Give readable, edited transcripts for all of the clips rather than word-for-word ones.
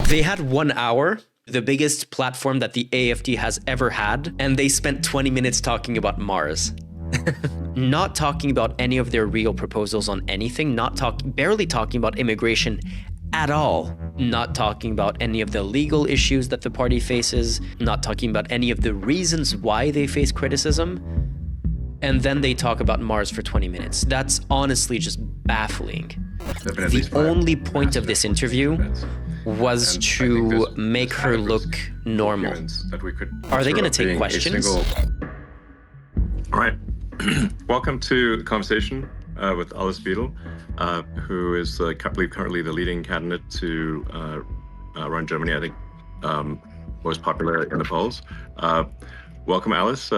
They had 1 hour, the biggest platform that the AfD has ever had, and they spent 20 minutes talking about Mars. Not talking about any of their real proposals on anything, barely talking about immigration at all. Not talking about any of the legal issues that the party faces, not talking about any of the reasons why they face criticism. And then they talk about Mars for 20 minutes. That's honestly just baffling. The only point of this interview was to make her look normal. Are they going to take questions? All right. Welcome to the conversation with Alice Weidel, who is, I believe, currently the leading candidate to run Germany, I think, most popular in the polls. Welcome, Alice.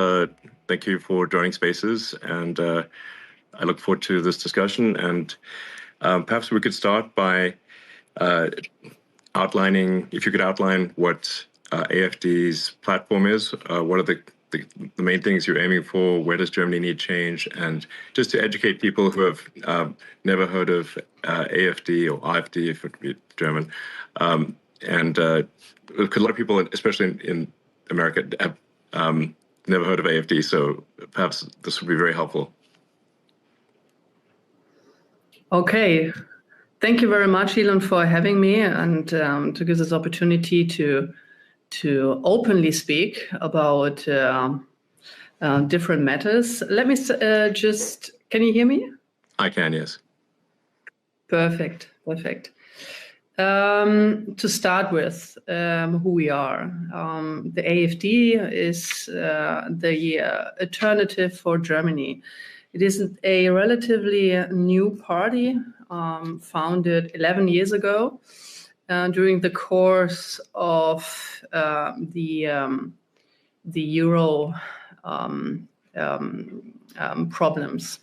Thank you for joining Spaces, and I look forward to this discussion. And perhaps we could start by outlining, if you could outline what AfD's platform is, what are the main things you're aiming for, where does Germany need change, and just to educate people who have never heard of AfD or AfD, if it be German, and a lot of people, especially in America, have never heard of AfD, so perhaps this would be very helpful. Okay. Thank you very much, Elon, for having me and to give this opportunity to openly speak about different matters. Let me can you hear me? I can, yes. Perfect. To start with, who we are. The AfD is the alternative for Germany. It is a relatively new party, founded 11 years ago during the course of the Euro problems.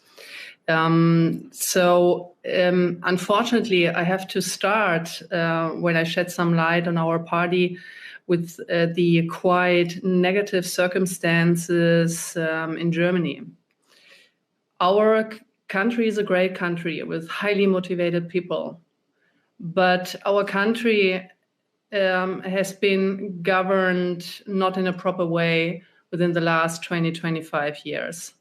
Unfortunately, I have to start when I shed some light on our party with the quite negative circumstances in Germany. Our country is a great country with highly motivated people, but our country has been governed not in a proper way within the last 20-25 years.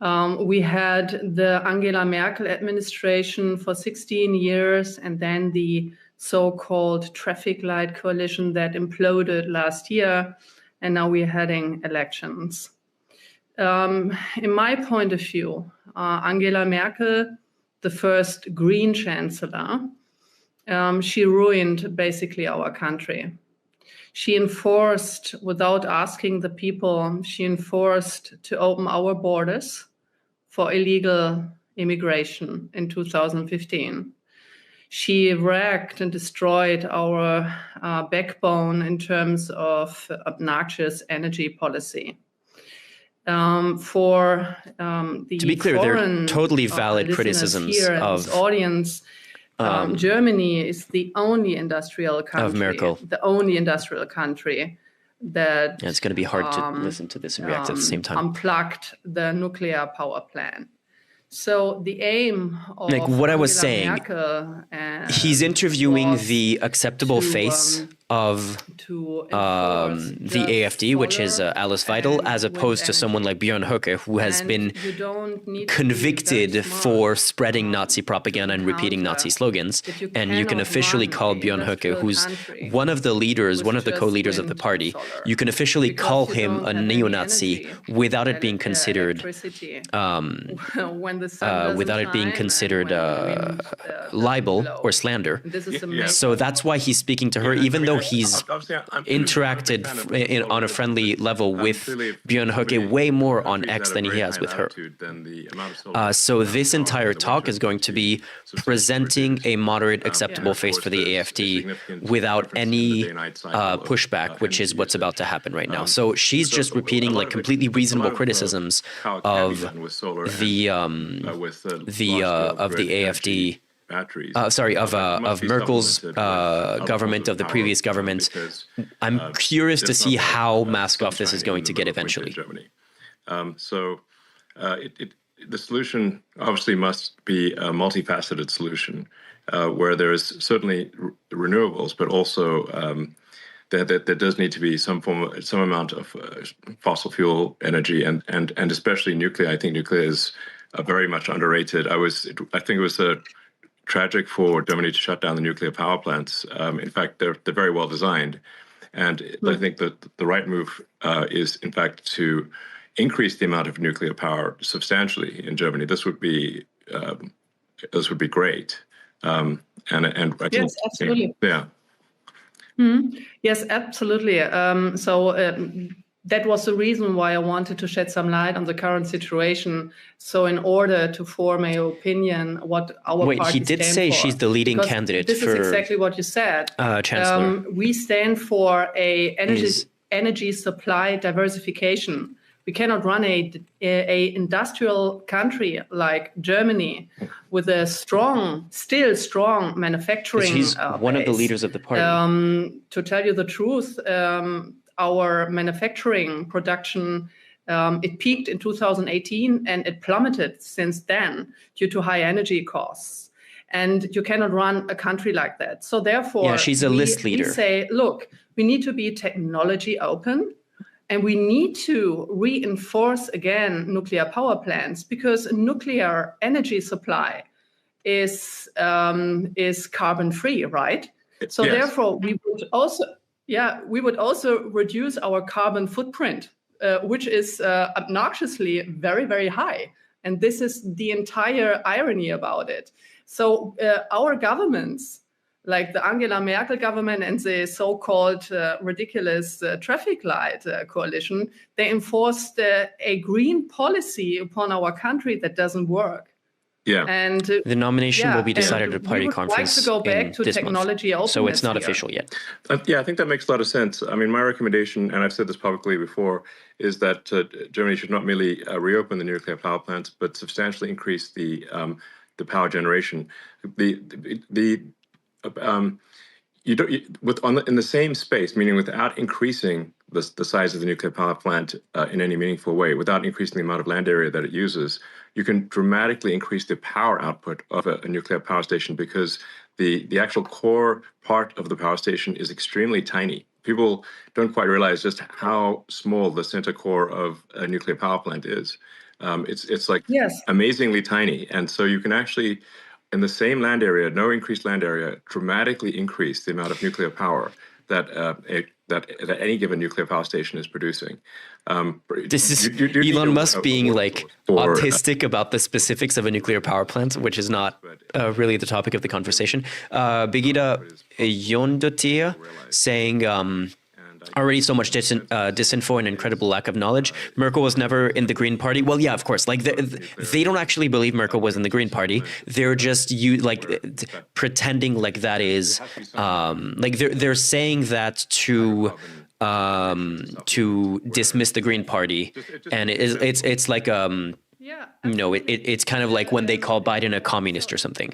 We had the Angela Merkel administration for 16 years, and then the so-called traffic light coalition that imploded last year, and now we're having elections. In my point of view, Angela Merkel, the first Green Chancellor, she ruined basically our country. She enforced, without asking the people, she enforced to open our borders for illegal immigration in 2015. She wrecked and destroyed our backbone in terms of obnoxious energy policy. To be clear, they're totally valid criticisms of this audience. Germany is the only industrial country of Merkel. The only industrial country that it's going to be hard to listen to this and react at the same time. Unplugged the nuclear power plant. So the aim of what I was Angela saying, Merkel, he's interviewing the acceptable face of the AfD, which is Alice Weidel, as opposed to someone like Björn Höcke, who has been convicted for spreading Nazi propaganda and repeating Nazi slogans. And you can officially call Björn Höcke, who's one of the leaders, one of the co-leaders of the party, you can officially call him a neo-Nazi without it being considered libel or slander. So that's why he's speaking to her, even though he's interacted on a friendly level with Björn Höcke way more on X than he has with her. So this entire talk is going to be presenting a moderate, acceptable face for the AfD without any pushback, which is what's about to happen right now. So she's just repeating like completely reasonable criticisms of the AfD. Of Merkel's government, of the previous government. I'm curious to see how masked off this is going to get eventually. The solution obviously must be a multifaceted solution. where there is certainly renewables, but also there does need to be some amount of fossil fuel energy, and especially nuclear. I think nuclear is very much underrated. I think it was tragic for Germany to shut down the nuclear power plants. In fact, they're very well designed, and I think that the right move is, in fact, to increase the amount of nuclear power substantially in Germany. This would be great. And I think, Yes, absolutely. yeah. Yes, absolutely. That was the reason why I wanted to shed some light on the current situation. So in order to form an opinion what our party he did say for, she's the leading because candidate this for is exactly what you said. Chancellor. We stand for energy supply diversification. We cannot run a industrial country like Germany with a still strong manufacturing. He's one of the leaders of the party. To tell you the truth, our manufacturing production, it peaked in 2018 and it plummeted since then due to high energy costs. And you cannot run a country like that. So therefore, she's a list leader. We say, look, we need to be technology open. And we need to reinforce again nuclear power plants, because nuclear energy supply is carbon free, right? So yes. Therefore, we would also reduce our carbon footprint, which is obnoxiously very, very high. And this is the entire irony about it. So our governments, like the Angela Merkel government and the so-called ridiculous traffic light coalition, they enforced a green policy upon our country that doesn't work. Yeah. And the nomination will be decided at a party conference like to go back to this technology month, so it's not here. official yet. I think that makes a lot of sense. I mean, my recommendation, and I've said this publicly before, is that Germany should not merely reopen the nuclear power plants, but substantially increase the power generation. In the same space, meaning without increasing the size of the nuclear power plant in any meaningful way, without increasing the amount of land area that it uses, you can dramatically increase the power output of a nuclear power station, because the actual core part of the power station is extremely tiny. People don't quite realize just how small the center core of a nuclear power plant is. It's like amazingly tiny, and so you can actually, in the same land area, no increased land area, dramatically increase the amount of nuclear power that any given nuclear power station is producing. This is Elon Musk being like autistic about the specifics of a nuclear power plant, which is not really the topic of the conversation. Birgitta Jondotia saying, already so much disinfo and incredible lack of knowledge. Merkel was never in the Green Party. Well, yeah, of course. Like they don't actually believe Merkel was in the Green Party. They're just pretending like that is like they're saying that to dismiss the Green Party, and it's like it's kind of like when they call Biden a communist or something.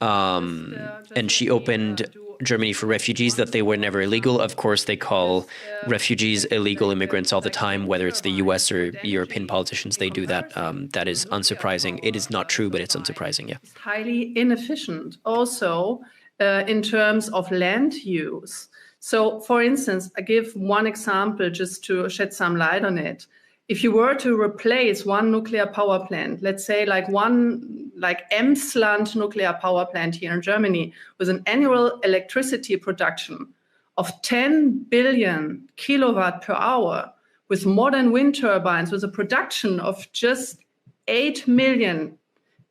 And she opened Germany for refugees, that they were never illegal. Of course, they call refugees illegal immigrants all the time, whether it's the US or European politicians, they do that. That is unsurprising. It is not true, but it's unsurprising, yeah. It's highly inefficient also in terms of land use. So, for instance, I give one example just to shed some light on it. If you were to replace one nuclear power plant, let's say like Emsland nuclear power plant here in Germany, with an annual electricity production of 10 billion kilowatt per hour, with modern wind turbines, with a production of just 8 million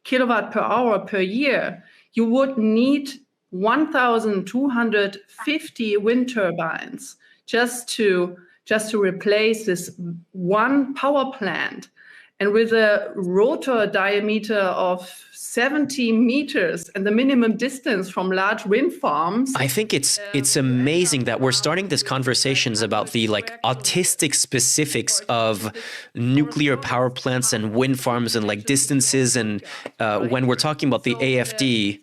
kilowatt per hour per year, you would need 1,250 wind turbines just to replace this one power plant. And with a rotor diameter of 70 meters and the minimum distance from large wind farms. I think it's amazing that we're starting this conversations about the like autistic specifics of nuclear power plants and wind farms and like distances. And when we're talking about the AFD,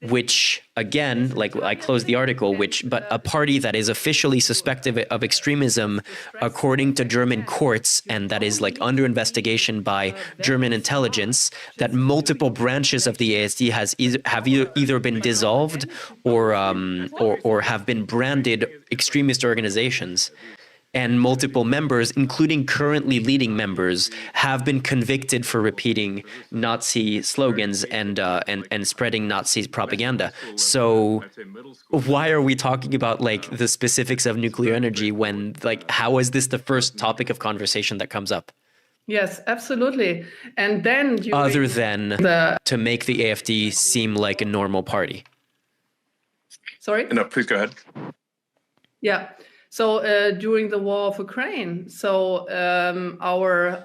which again, like I closed the article, but a party that is officially suspected of extremism according to German courts, and that is like under investigation by German intelligence, that multiple branches of the ASD have either been dissolved or have been branded extremist organizations. And multiple members, including currently leading members, have been convicted for repeating Nazi slogans and spreading Nazi propaganda. So why are we talking about like the specifics of nuclear energy when, like, how is this the first topic of conversation that comes up? Yes, absolutely. And then other than to make the AfD seem like a normal party. Sorry? No, please go ahead. Yeah. So during the war of Ukraine, so our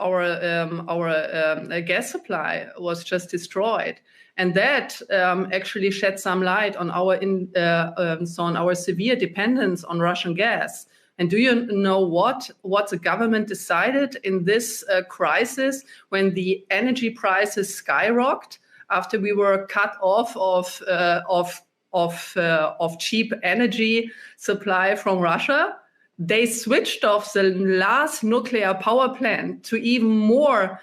gas supply was just destroyed, and that actually shed some light on our severe dependence on Russian gas. And do you know what the government decided in this crisis when the energy prices skyrocketed after we were cut off of cheap energy supply from Russia? They switched off the last nuclear power plant to even more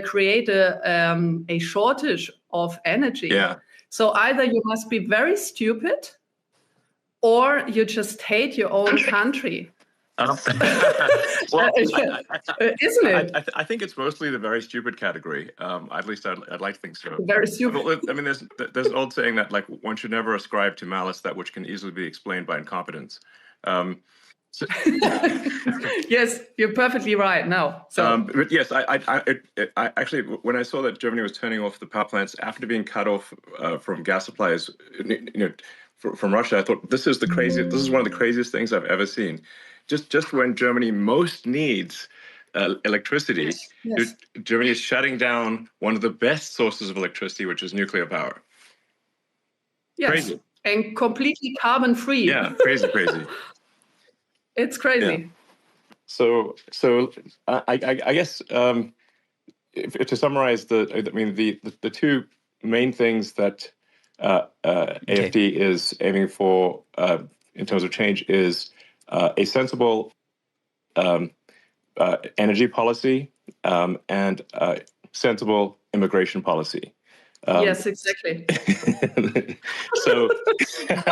create a shortage of energy. Yeah. So either you must be very stupid or you just hate your own country. Well, isn't it? I think it's mostly the very stupid category. At least I'd like to think so. Very stupid. I mean, there's an old saying that like one should never ascribe to malice that which can easily be explained by incompetence. Yes, you're perfectly right. Now, so. But yes, I actually, when I saw that Germany was turning off the power plants after being cut off from gas supplies, from Russia, I thought this is one of the craziest things I've ever seen. Just when Germany most needs electricity, yes. Germany is shutting down one of the best sources of electricity, which is nuclear power. Yes, crazy. And completely carbon free. Yeah, crazy. It's crazy. Yeah. So I guess if to summarize the two main things that AfD is aiming for in terms of change is a sensible energy policy and sensible immigration policy. Yes, exactly. So,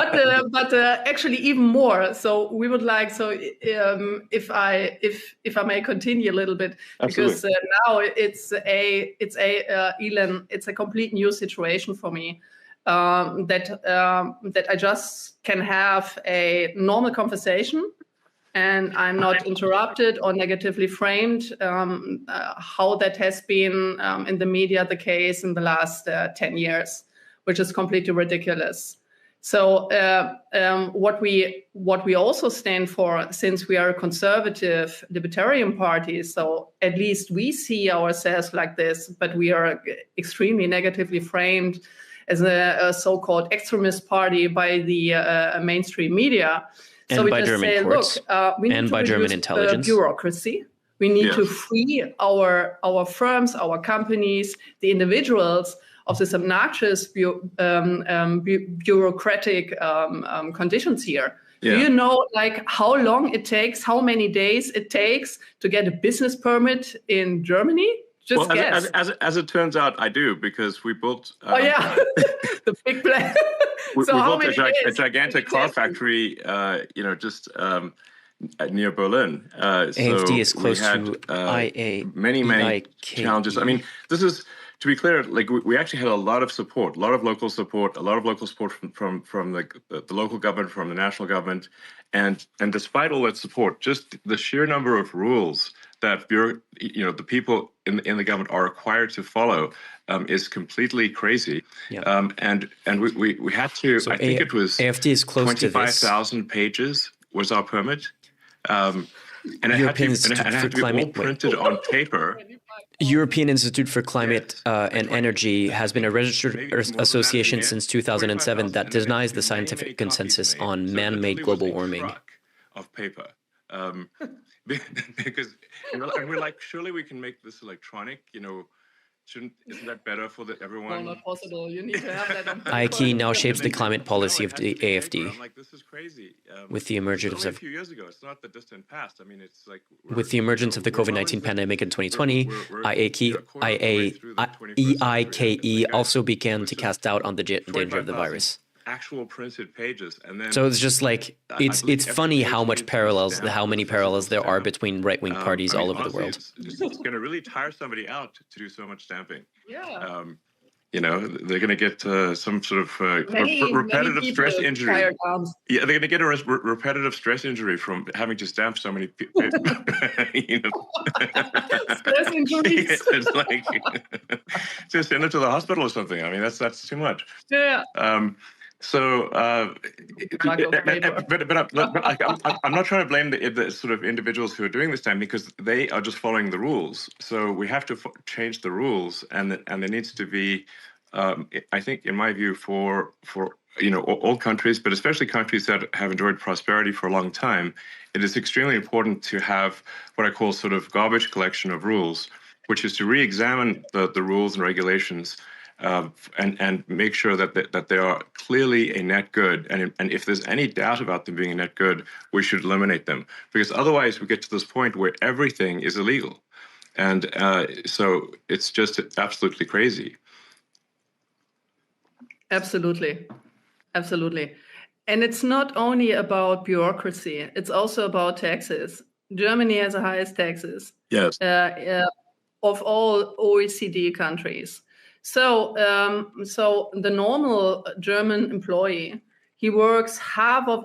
but actually even more. So we would like. So if I may continue a little bit, absolutely. Because now it's Elon. It's a complete new situation for me. That I just can have a normal conversation and I'm not interrupted or negatively framed, how that has been in the media the case in the last 10 years, which is completely ridiculous. So what we also stand for, since we are a conservative libertarian party, so at least we see ourselves like this, but we are extremely negatively framed as a so-called extremist party by the mainstream media. And so we by just German say, courts. look, we need and to by German intelligence. Bureaucracy. We need to free our firms, our companies, the individuals of this obnoxious bureaucratic conditions here. Yeah. Do you know, like, how long it takes, how many days it takes to get a business permit in Germany? Just guess. As it turns out, I do, because we built. The big plan. we built a gigantic car factory, just near Berlin. AfD is close to IA. Many challenges. I mean, this is, to be clear, like we actually had a lot of support, a lot of local support from the local government, from the national government, and despite all that support, just the sheer number of rules that the people in the government are required to follow is completely crazy. Yeah. And we had to. So I think it was AfD is close 25,000 pages was our permit, and it had to be all printed on paper. European Institute for Climate and Energy has been a registered association since 2007 that denies the scientific consensus on man-made global warming. Of paper. Because we're like, surely we can make this electronic, Isn't that better for everyone? No, not possible. You need to have that on paper. IKE now shapes the climate policy of the AFD. I'm like, this is crazy. With the emergence only of a few years ago, it's not the distant past. I mean, it's like with the emergence of the COVID-19 pandemic in 2020, EIKE also began to cast doubt on the danger of the virus. Actual printed pages, and then So it's just like it's funny how many parallels there are between right-wing parties all over the world. It's going to really tire somebody out to do so much stamping. Yeah. They're going to get some sort of repetitive many stress injury. Yeah, they're going to get a repetitive stress injury from having to stamp so many people. Stress injuries. It's like just send it to the hospital or something. I mean, that's too much. Yeah. But I'm not trying to blame the sort of individuals who are doing this time, because they are just following the rules. So we have to change the rules, and there needs to be, I think, in my view, for all countries, but especially countries that have enjoyed prosperity for a long time, it is extremely important to have what I call sort of garbage collection of rules, which is to re-examine the rules and regulations. And make sure that they are clearly a net good, and if there's any doubt about them being a net good, we should eliminate them, because otherwise we get to this point where everything is illegal, and so it's just absolutely crazy. Absolutely, and it's not only about bureaucracy; it's also about taxes. Germany has the highest taxes. Yes. Of all OECD countries. So the normal German employee, he works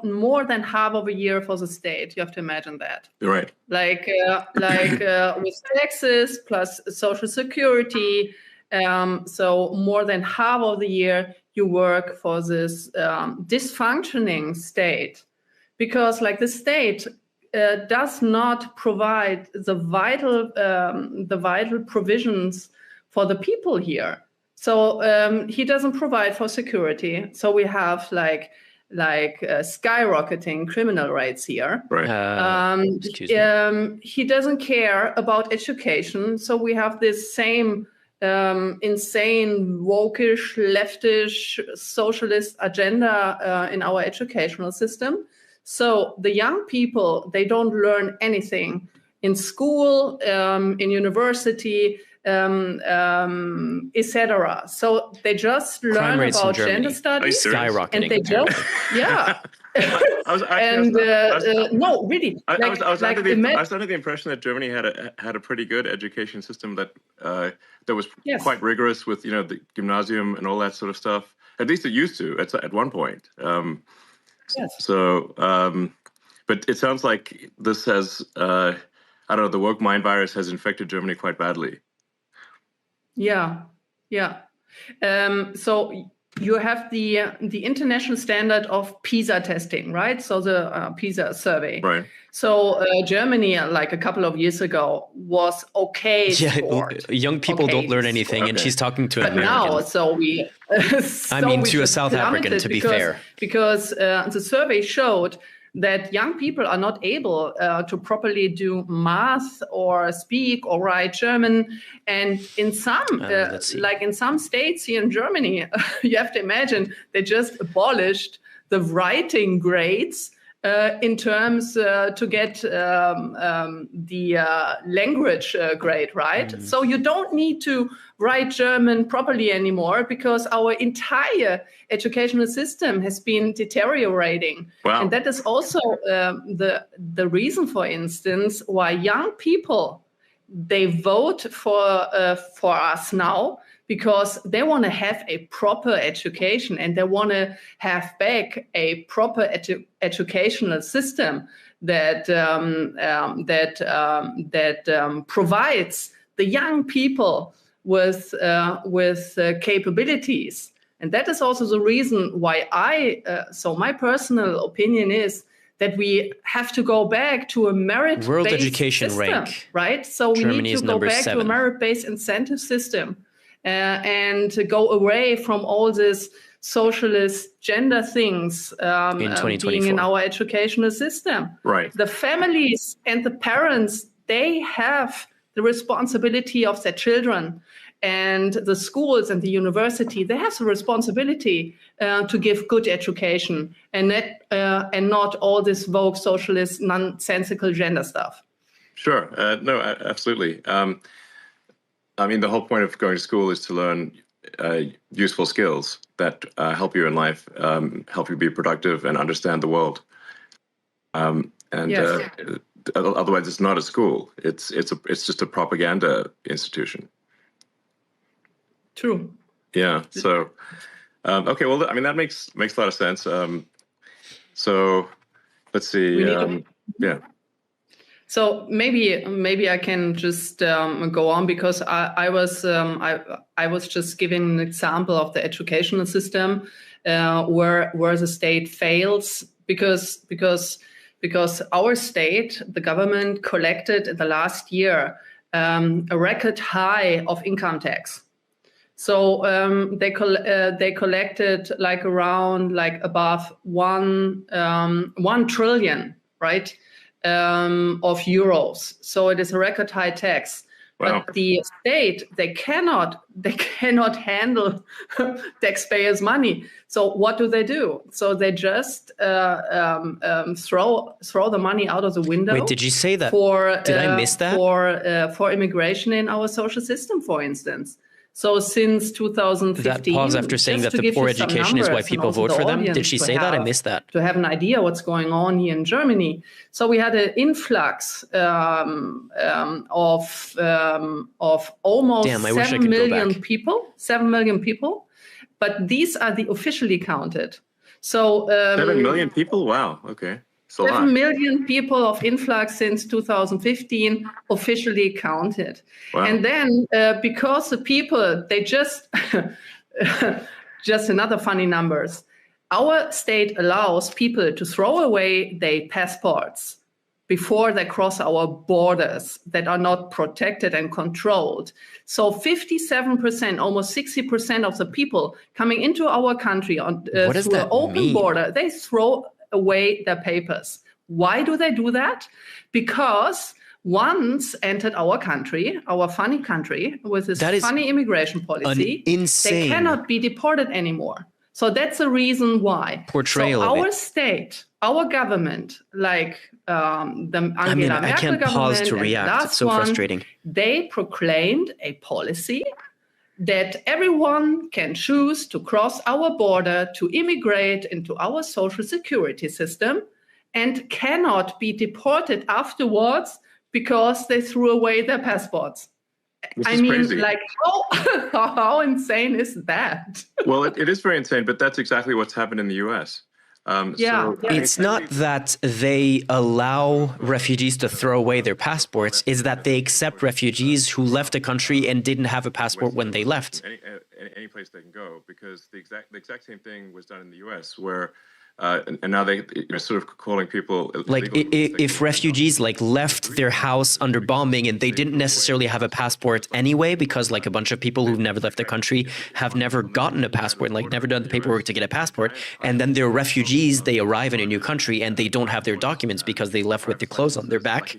more than half of a year for the state. You have to imagine that. You're right. Like with taxes plus Social Security. So more than half of the year you work for this dysfunctioning state, because like the state does not provide the vital provisions for the people here. So he doesn't provide for security. So we have skyrocketing criminal rates here. Right. He doesn't care about education. So we have this same insane, wokish, leftish, socialist agenda in our educational system. So the young people, they don't learn anything in school, in university, etc. So they just learn about gender studies, skyrocketing, and they just no, really. I was under the impression that Germany had a pretty good education system that was quite rigorous with the gymnasium and all that sort of stuff. At least it used to at one point. Yes. So, but it sounds like this has I don't know, the woke mind virus has infected Germany quite badly. Yeah. So you have the international standard of PISA testing, right? So the PISA survey. Right. So Germany, like a couple of years ago, was okay. Young people don't learn anything, and she's talking to an American. Now, so we. To a South African, to be fair, because the survey showed that young people are not able to properly do math or speak or write German. And in some, like in some states here in Germany, you have to imagine they just abolished the writing grades in terms to get the language grade, right? Mm-hmm. So you don't need to write German properly anymore because our entire educational system has been deteriorating. Wow. And that is also the reason, for instance, why young people, they vote for us now, because they want to have a proper education and they want to have back a proper educational system that provides the young people with capabilities. And that is also the reason why so my personal opinion is that we have to go back to a merit-based world education system, rank, right? So we need to go back to a merit-based incentive system. And to go away from all this socialist gender things being in our educational system. Right. The families and the parents, they have the responsibility of their children. And the schools and the university, they have the responsibility to give good education and not all this woke socialist nonsensical gender stuff. Sure. No, absolutely. I mean, the whole point of going to school is to learn useful skills that help you in life, help you be productive and understand the world. Yes. Otherwise, it's not a school. It's just a propaganda institution. True. Yeah. So, okay. Well, I mean, that makes a lot of sense. So, let's see. Yeah. So maybe I can just go on, because I was just giving an example of the educational system where the state fails because our state, the government, collected in the last year a record high of income tax. So they collected above 1 trillion, right? Of euros. So it is a record high tax. Wow. But the state, they cannot handle taxpayers' money. So what do? So they just throw the money out of the window. Wait, did you say that? Did I miss that? For immigration in our social system, for instance. So since 2015, that pause after saying that the poor education is why people vote for them. Did she say that? I missed that. To have an idea what's going on here in Germany. So we had an influx of almost 7 million people. 7 million people, but these are the officially counted. So 7 million people. Wow. Okay. 7 million people of influx since 2015 officially counted. Wow. And then because the people, they just another funny numbers. Our state allows people to throw away their passports before they cross our borders that are not protected and controlled. So 57%, almost 60% of the people coming into our country through an open border, they throw away their papers. Why do they do that? Because once entered our country, our funny country, with this funny immigration policy, they cannot be deported anymore. So that's the reason why. Portrayal so of our it. state, our government, like the Angela Merkel I can't pause to react. It's so frustrating. They proclaimed a policy that everyone can choose to cross our border to immigrate into our social security system and cannot be deported afterwards because they threw away their passports. Crazy. Like, how insane is that? Well, it is very insane, but that's exactly what's happened in the U.S. It's not that they allow refugees to throw away their passports, it's that they accept refugees who left the country and didn't have a passport when they left. Any place they can go, because the exact same thing was done in the U.S. where and now they're sort of calling people like if refugees left their house under bombing and they didn't necessarily have a passport anyway, because a bunch of people who've never left the country have never gotten a passport, never done the paperwork to get a passport, and then they're refugees, they arrive in a new country and they don't have their documents because they left with the clothes on their back.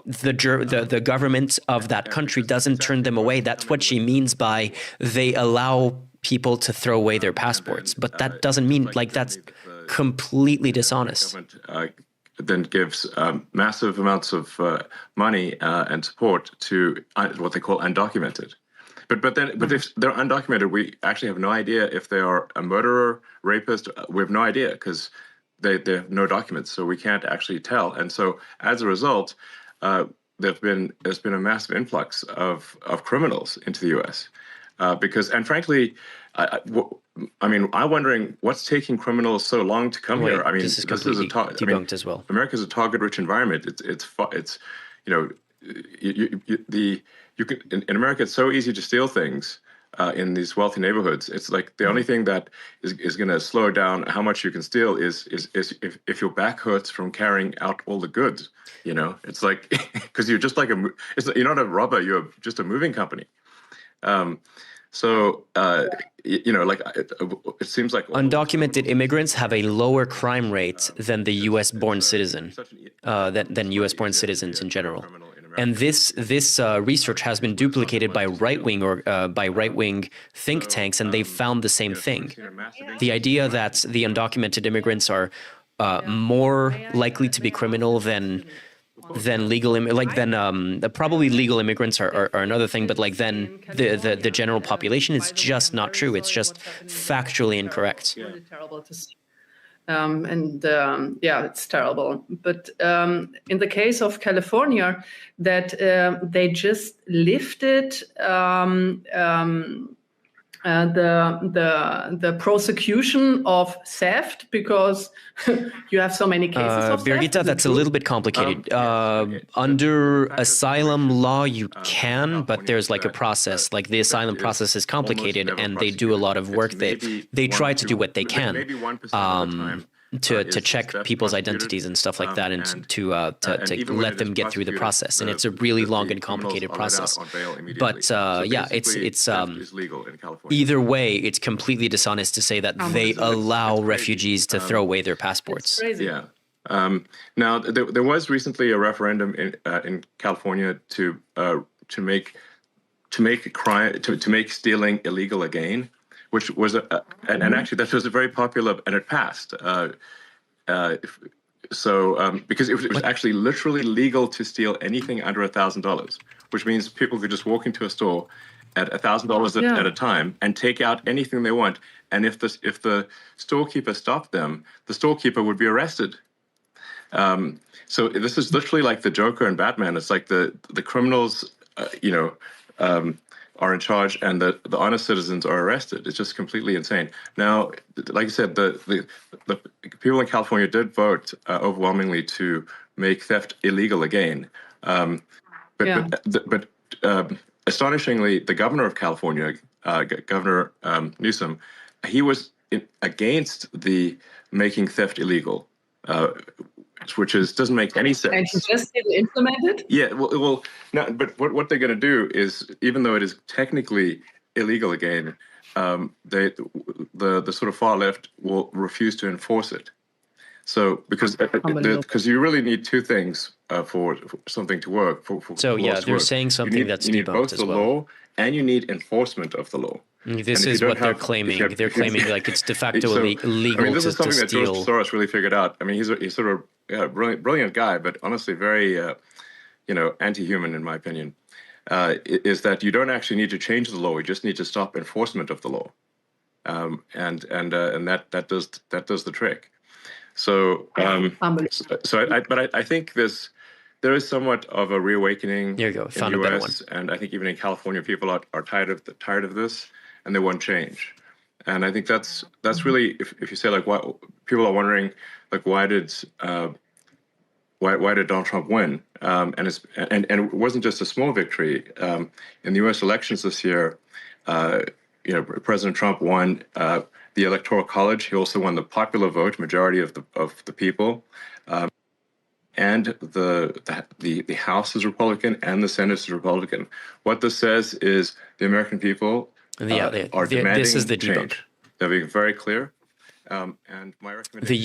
The government of that country doesn't turn them away. That's what she means by they allow people to throw away their passports, but that doesn't mean that's completely dishonest. The government then gives massive amounts of money and support to what they call undocumented. But if they're undocumented, we actually have no idea if they are a murderer, rapist. We have no idea because they have no documents, so we can't actually tell. And so as a result, there's been a massive influx of criminals into the U.S. And frankly, I'm wondering what's taking criminals so long to come here. I mean, this is debunked as well. America's a target-rich environment. You can in America. It's so easy to steal things in these wealthy neighborhoods. It's like the only thing that is going to slow down how much you can steal is if your back hurts from carrying out all the goods. It's like because you're just like you're not a robber. You're just a moving company. It seems like undocumented immigrants have a lower crime rate than the U.S.-born citizen, than U.S.-born citizens in general. And this research has been duplicated by right-wing think tanks, and they've found the same thing. The idea that the undocumented immigrants are more likely to be criminal than legal, probably legal immigrants are another thing, but like then the general population is just not true. It's just factually incorrect. It's really terrible to see. It's terrible. But in the case of California, that they just lifted the prosecution of theft because you have so many cases of Birgitta, theft. that's a little bit complicated. Under asylum law, you can, but there's like a process. Like the asylum process is complicated, and they do a lot of work. They try to do what they can to check people's identities and stuff like that, and to let them get through the process. And it's a really long and complicated process. But it's either way, it's completely dishonest to say that they allow refugees to throw away their passports. It's crazy. Yeah. Now there was recently a referendum in California to make stealing illegal again, which was and actually that was a very popular, and it passed. Because it was actually literally legal to steal anything under $1,000, which means people could just walk into a store at $1,000 at a time and take out anything they want. And if the storekeeper stopped them, the storekeeper would be arrested. So this is literally like the Joker and Batman. It's like the criminals, are in charge, and the honest citizens are arrested. It's just completely insane. Now, like I said, the people in California did vote overwhelmingly to make theft illegal again. But astonishingly, the governor of California, Governor Newsom, he was against the making theft illegal. Which doesn't make any sense. And he just didn't implement it? Yeah, well, no, but what they're going to do is, even though it is technically illegal again, the sort of far left will refuse to enforce it. So because you really need two things for something to work. They're saying something that's you need debunked both as the well. law and you need enforcement of the law. This is what they're claiming. They're claiming like it's de facto illegal this is something to that George steal. Soros really figured out. I mean, he's sort of a brilliant guy, but honestly very, anti-human in my opinion. Is that you don't actually need to change the law; you just need to stop enforcement of the law, and that does the trick. So, I think there is somewhat of a reawakening there you go. Found in the a better US, one. and I think even in California, people are tired of this, and they want change. And I think that's really, if you say like, why people are wondering, like, why did Donald Trump win? And it wasn't just a small victory. In the U.S. elections this year, President Trump won the Electoral College. He also won the popular vote, majority of the people. And the House is Republican and the Senate is Republican. What this says is the American people are demanding this is the debunk. change. They're being very clear. And my recommendation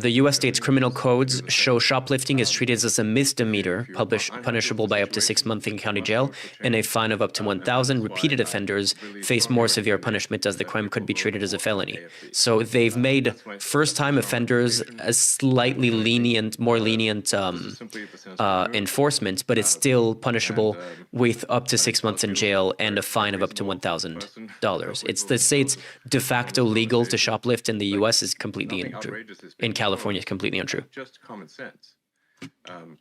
the U.S. state's criminal codes show shoplifting is treated as a misdemeanor, punishable by up to 6 months in county jail and a fine of up to $1,000. Repeated offenders face more severe punishment, as the crime could be treated as a felony. So they've made first-time offenders a slightly more lenient enforcement, but it's still punishable with up to 6 months in jail and a fine of up to $1,000. It's the state's de facto legal to shoplift in the U.S. is completely untrue. In California, it's completely untrue. Just common sense. In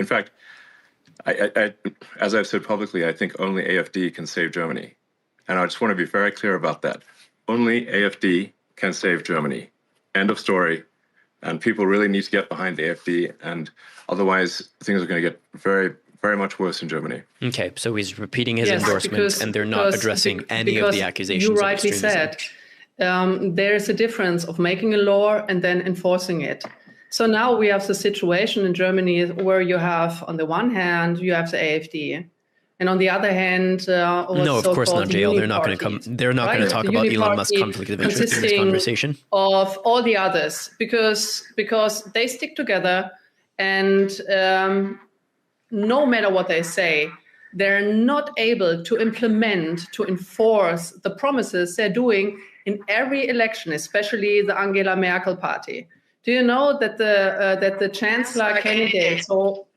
fact, I, as I've said publicly, I think only AFD can save Germany. And I just want to be very clear about that. Only AFD can save Germany. End of story. And people really need to get behind the AFD, and otherwise things are going to get very, very much worse in Germany. Okay, so he's repeating his endorsement, and they're not addressing any of the accusations. You rightly said there is a difference of making a law and then enforcing it. So now we have the situation in Germany where you have, on the one hand, you have the AfD, and on the other hand, no, of course not, jail. They're not going to come. They're not going to talk about Elon Musk conflict of interest in this conversation. Of all the others, because they stick together. And no matter what they say, they're not able to implement, to enforce the promises they're doing in every election, especially the Angela Merkel party. Do you know that the chancellor candidate, so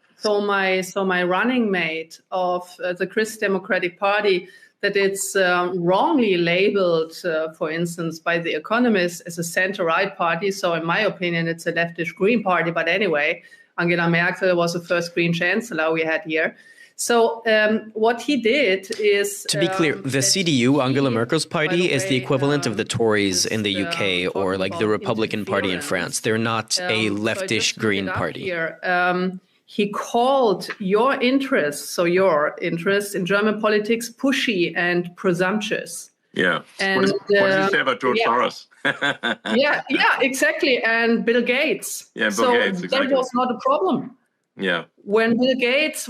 my running mate of the Christ Democratic Party, that it's wrongly labeled, for instance, by The Economist as a center-right party. So in my opinion, it's a leftish Green party. But anyway, Angela Merkel was the first Green chancellor we had here. So what he did is... To be clear, the CDU, Angela Merkel's party, is the equivalent of the Tories in the UK or like the Republican Party in France. They're not a leftish Green party. Here, he called your interests, so your interests in German politics, pushy and presumptuous. Yeah. And, what did you say about George Soros? yeah, exactly. And Bill Gates. Yeah, Bill Gates, exactly. That was not a problem. Yeah. When Bill Gates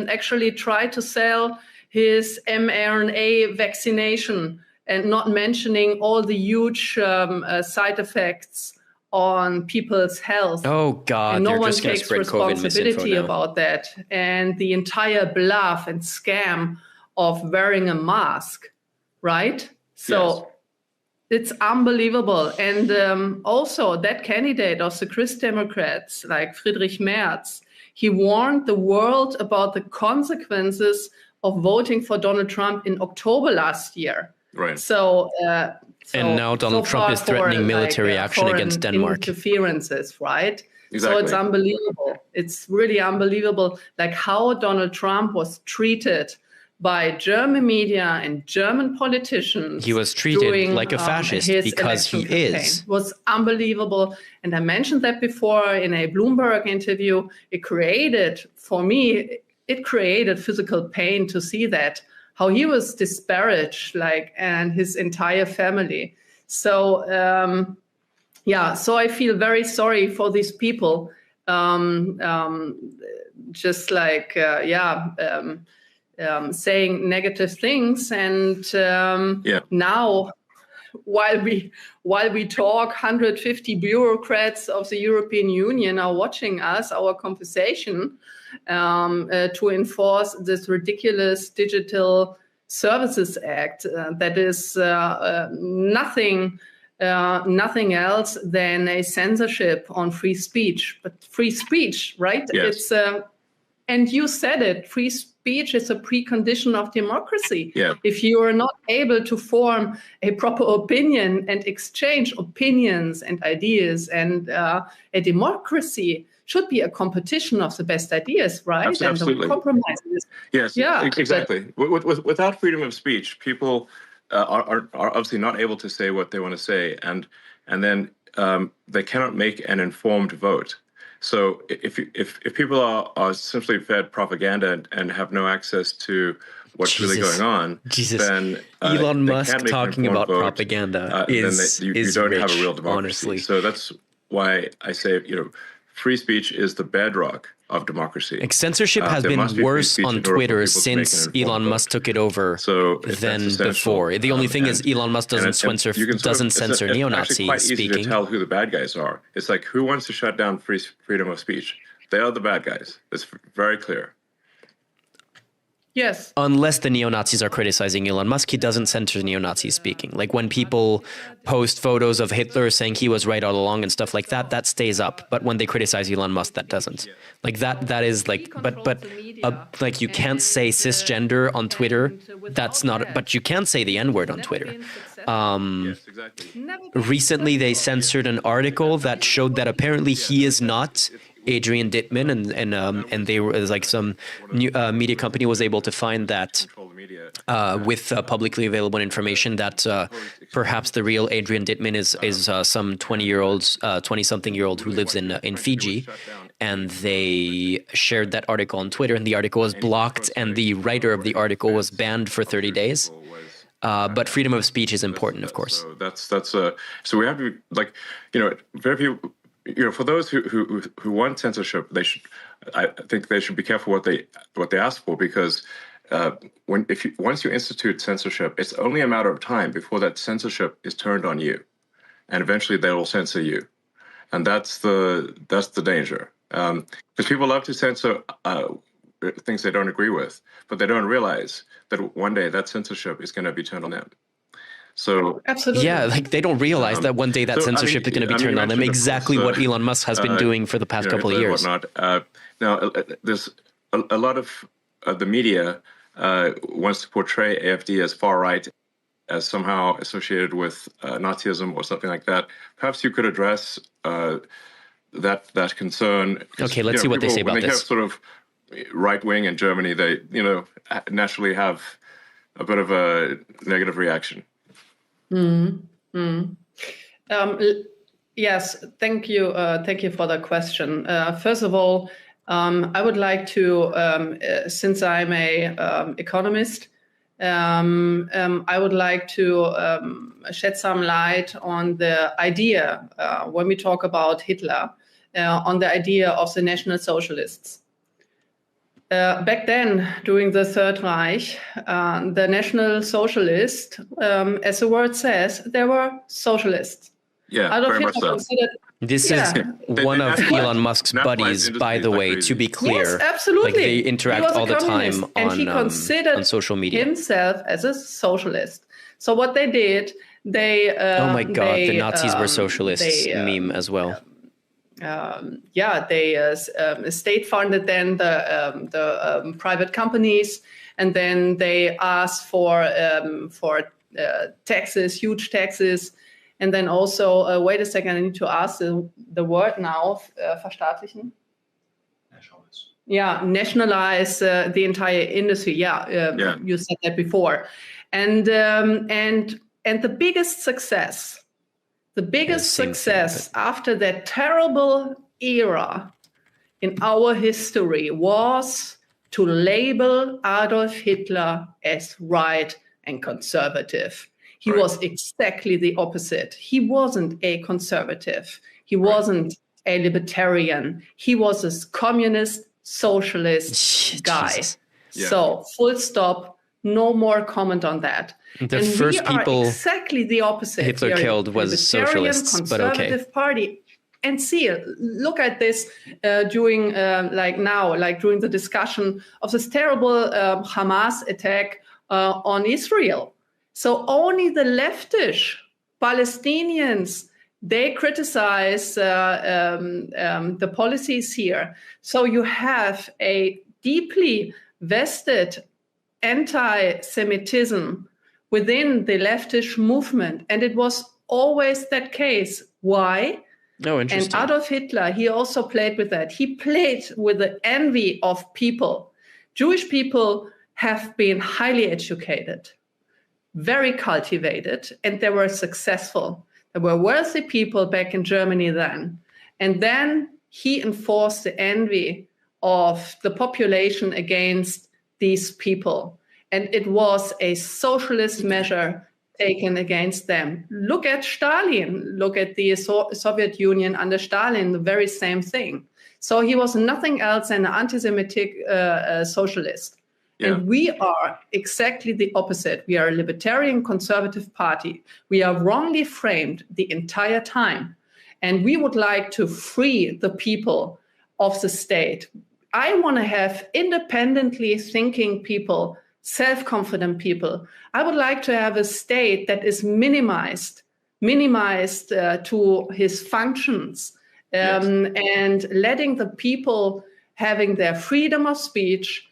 actually tried to sell his mRNA vaccination and not mentioning all the huge side effects on people's health. Oh, God, and no they're one just going to takes spread COVID responsibility misinfo now. about that. And the entire bluff and scam of wearing a mask, right? So it's unbelievable. And also that candidate of the Christ Democrats, like Friedrich Merz, he warned the world about the consequences of voting for Donald Trump in October last year. Right. So and now Donald Trump is threatening military action against Denmark. Interferences, right? Exactly. So it's unbelievable. It's really unbelievable, like how Donald Trump was treated by German media and German politicians. He was treated like a fascist because he is. It was unbelievable. And I mentioned that before in a Bloomberg interview. It created, for me, physical pain to see that, how he was disparaged, like, and his entire family. So, so I feel very sorry for these people. Just like, saying negative things, and now, while we talk, 150 bureaucrats of the European Union are watching us, our conversation, to enforce this ridiculous Digital Services Act that is nothing else than a censorship on free speech. But free speech, right? Yes. It's and you said it, free speech is a precondition of democracy. Yeah. If you are not able to form a proper opinion and exchange opinions and ideas, and a democracy should be a competition of the best ideas, right? Absolutely. And the compromises. Yes, exactly. Without freedom of speech, people are obviously not able to say what they want to say, and then they cannot make an informed vote. So if people are simply fed propaganda and have no access to what's really going on, then Elon Musk talking about propaganda you don't rich, have a real democracy. Honestly. So that's why I say, free speech is the bedrock of democracy. Like censorship has been worse on Twitter since Elon Musk took it over than before. The only thing is Elon Musk doesn't censor neo-Nazi quite speaking. Easy to tell who the bad guys are. It's like, who wants to shut down freedom of speech? They are the bad guys. It's very clear. Yes. Unless the neo-Nazis are criticizing Elon Musk, he doesn't censor neo-Nazis speaking. Like when people post photos of Hitler saying he was right all along and stuff like that, that stays up. But when they criticize Elon Musk, that doesn't. Like that is like, but like you can't say cisgender on Twitter. That's not, but you can say the N-word on Twitter. Yes, exactly. Recently, they censored an article that showed that apparently he is not Adrian Dittman, and they were like some new, media company was able to find that with publicly available information that perhaps the real Adrian Dittman is some 20-something-year-old who lives in Fiji, and they shared that article on Twitter, and the article was blocked, and the writer of the article was banned for 30 days. But freedom of speech is important, of course. So so we have to very few. For those who want censorship, I think they should be careful what they ask for, because once you institute censorship, it's only a matter of time before that censorship is turned on you, and eventually they will censor you, and that's the danger. Because people love to censor things they don't agree with, but they don't realize that one day that censorship is going to be turned on them. So Absolutely. Yeah, like they don't realize that one day that censorship is going to be turned on them. Exactly what Elon Musk has been doing for the past couple of years. Now, there's a lot of the media wants to portray AFD as far right, as somehow associated with Nazism or something like that. Perhaps you could address that concern. Okay, let's see what they say about this. When they this. have sort of right wing in Germany, they naturally have a bit of a negative reaction. Yes, thank you. Thank you for the question. First of all, I would like to, since I'm a economist, I would like to shed some light on the idea, when we talk about Hitler, on the idea of the National Socialists. Back then, during the Third Reich, the National Socialists, as the word says, they were socialists. Yeah, Adolf very much Hitler so. This is one of Elon Musk's buddies, by the way, to be clear. Yes, absolutely. Like they interact all the time and he considered on social media. himself as a socialist. So what they did, they oh my God, the Nazis were socialists meme as well. They state funded then the private companies, and then they asked for taxes, huge taxes. And then also, wait a second, I need to ask the word now, verstaatlichen? Nationalize. Yeah, nationalize the entire industry. Yeah, you said that before. And the biggest success, after that terrible era in our history was to label Adolf Hitler as right and conservative. He was exactly the opposite. He wasn't a conservative. He wasn't a libertarian. He was a communist, socialist guy. Yeah. So full stop, no more comment on that. The first people exactly the opposite. Hitler killed was socialists, but okay. Conservative party. And see, look at this during during the discussion of this terrible Hamas attack on Israel. So only the leftish Palestinians, they criticize the policies here. So you have a deeply vested anti-Semitism within the leftish movement. And it was always that case. Why? Oh, interesting. And Adolf Hitler, he also played with that. He played with the envy of people. Jewish people have been highly educated, very cultivated, and they were successful. There were wealthy people back in Germany then. And then he enforced the envy of the population against these people. And it was a socialist measure taken against them. Look at Stalin. Look at the Soviet Union under Stalin, the very same thing. So he was nothing else than an anti-Semitic socialist. Yeah. And we are exactly the opposite. We are a libertarian conservative party. We are wrongly framed the entire time. And we would like to free the people of the state. I want to have independently thinking people, self-confident people. I would like to have a state that is minimized to his functions, and letting the people having their freedom of speech,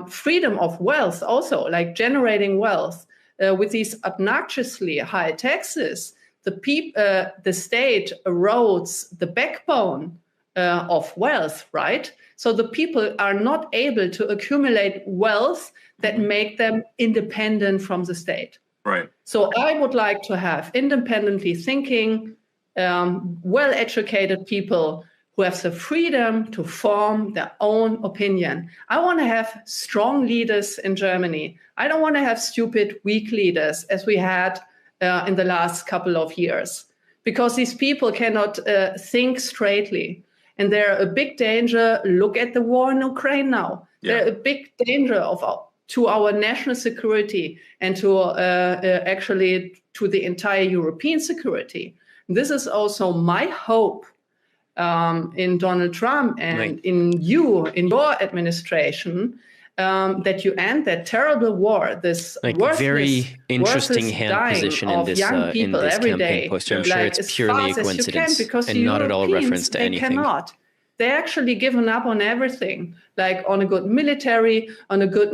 freedom of wealth also, like generating wealth. With these obnoxiously high taxes, the state erodes the backbone of wealth, right? So the people are not able to accumulate wealth that make them independent from the state. Right. So I would like to have independently thinking, well-educated people who have the freedom to form their own opinion. I want to have strong leaders in Germany. I don't want to have stupid, weak leaders as we had in the last couple of years, because these people cannot think straightly. And they're a big danger. Look at the war in Ukraine now. Yeah. They're a big danger to our national security and to actually to the entire European security. This is also my hope in Donald Trump and in your administration, that you end that terrible war, this very interesting hand position in this campaign poster. I'm sure it's purely a coincidence and not at all reference to anything. They cannot. They actually given up on everything, like on a good military, on a good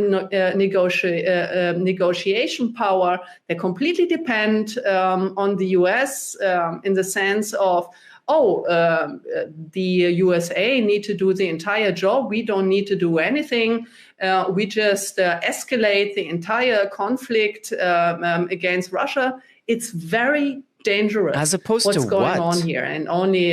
negotiation power. They completely depend on the US in the sense of, the USA need to do the entire job. We don't need to do anything. We just escalate the entire conflict against Russia. It's very dangerous. As opposed what's to going what? on here, and only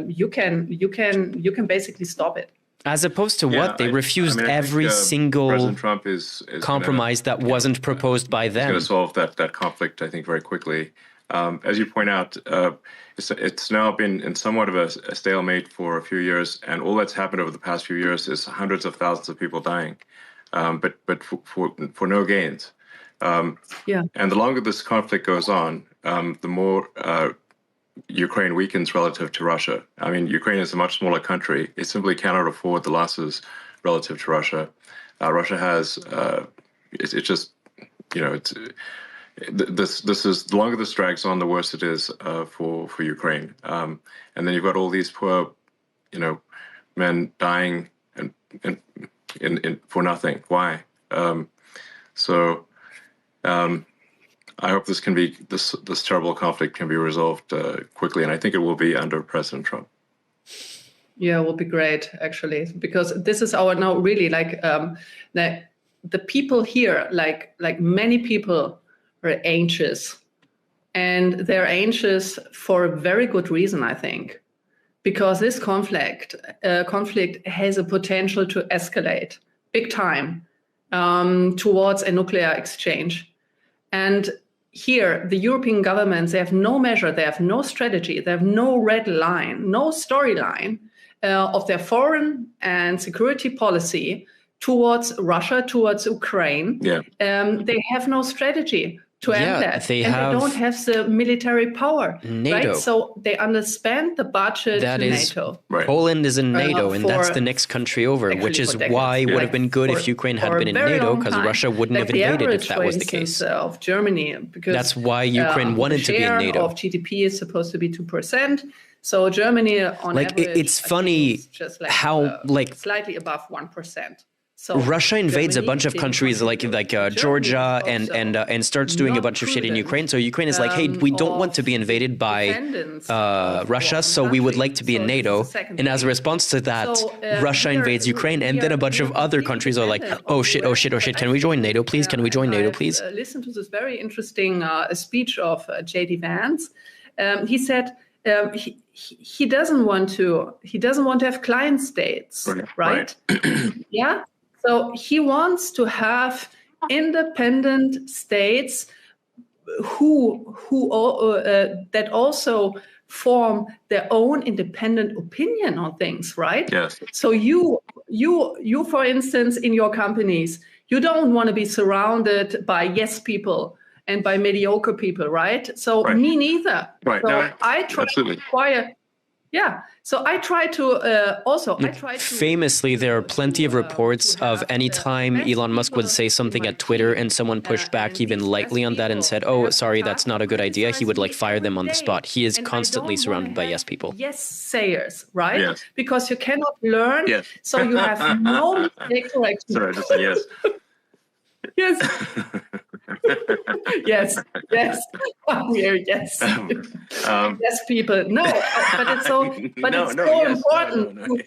you can basically stop it. As opposed to what? They refused every single President Trump is compromise that wasn't proposed by them. He's going to solve that conflict, I think, very quickly. As you point out, it's now been in somewhat of a stalemate for a few years, and all that's happened over the past few years is hundreds of thousands of people dying, but for no gains. And the longer this conflict goes on, the more Ukraine weakens relative to Russia. I mean, Ukraine is a much smaller country. It simply cannot afford the losses relative to Russia. Russia has, it's just, it's. This is the longer this drags on, the worse it is for Ukraine. And then you've got all these poor, men dying and for nothing. Why? I hope this terrible conflict can be resolved quickly, and I think it will be under President Trump. Yeah, it will be great, actually, because this is our now really the people here, like many people, are anxious, and they're anxious for a very good reason, I think, because this conflict has a potential to escalate big time towards a nuclear exchange. And here, the European governments, they have no measure, they have no strategy, they have no red line, no storyline of their foreign and security policy towards Russia, towards Ukraine. They have no strategy to end that. They don't have the military power. NATO. Right? So they underspend the budget to NATO. Right. Poland is in NATO, and that's the next country over, which is why it would have been good if Ukraine had been in NATO, because Russia wouldn't have invaded if that was the case. Of Germany, because that's why Ukraine wanted to be in NATO. Of GDP is supposed to be 2%. So Germany, on average, it's funny just how slightly above 1%. So Russia invades a bunch of countries like Georgia and starts doing a bunch of shit in Ukraine. So Ukraine is like, hey, we don't want to be invaded by Russia, so we would like to be in NATO. And as a response to that, Russia invades Ukraine, and then a bunch of other countries are like, oh shit, can we join NATO, please? Can we join NATO, please? Listen to this very interesting speech of J.D. Vance. He said he doesn't want to have client states, right? Yeah. So he wants to have independent states who that also form their own independent opinion on things, right? Yes. So you, for instance, in your companies, you don't want to be surrounded by yes people and by mediocre people, right? So me neither. Right. So no, I try to acquire. Yeah. So I try to famously, there are plenty of reports of any time Elon Musk would say something at Twitter and someone pushed back even lightly on that and said, oh, sorry, that's not a good idea, he would fire them on the spot. He is constantly surrounded by yes people. Yes sayers, right? Yes. Because you cannot learn. Yes. So you have no mistake correction. Sorry, I just said yes. Yes. Yes. Yes. Yes, people. No, but it's so. But it's so important. No.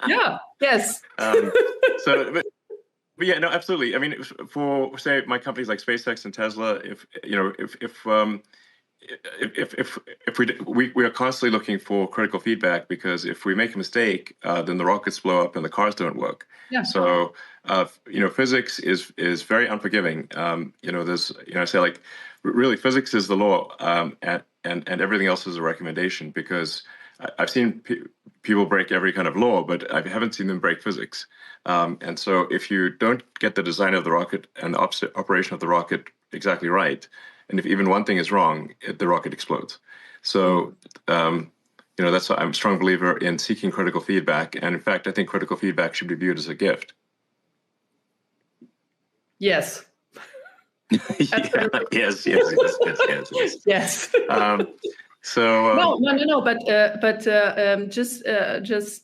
Yeah. Yes. But yeah, no, absolutely. I mean, for say my companies like SpaceX and Tesla, if we are constantly looking for critical feedback, because if we make a mistake, then the rockets blow up and the cars don't work. Yeah. So physics is very unforgiving. There's I say like really physics is the law, and everything else is a recommendation, because I've seen people break every kind of law, but I haven't seen them break physics. And so if you don't get the design of the rocket and the operation of the rocket exactly right, and if even one thing is wrong, the rocket explodes. So, that's why I'm a strong believer in seeking critical feedback. And in fact, I think critical feedback should be viewed as a gift. Yes. Yes. Yes. So no. But just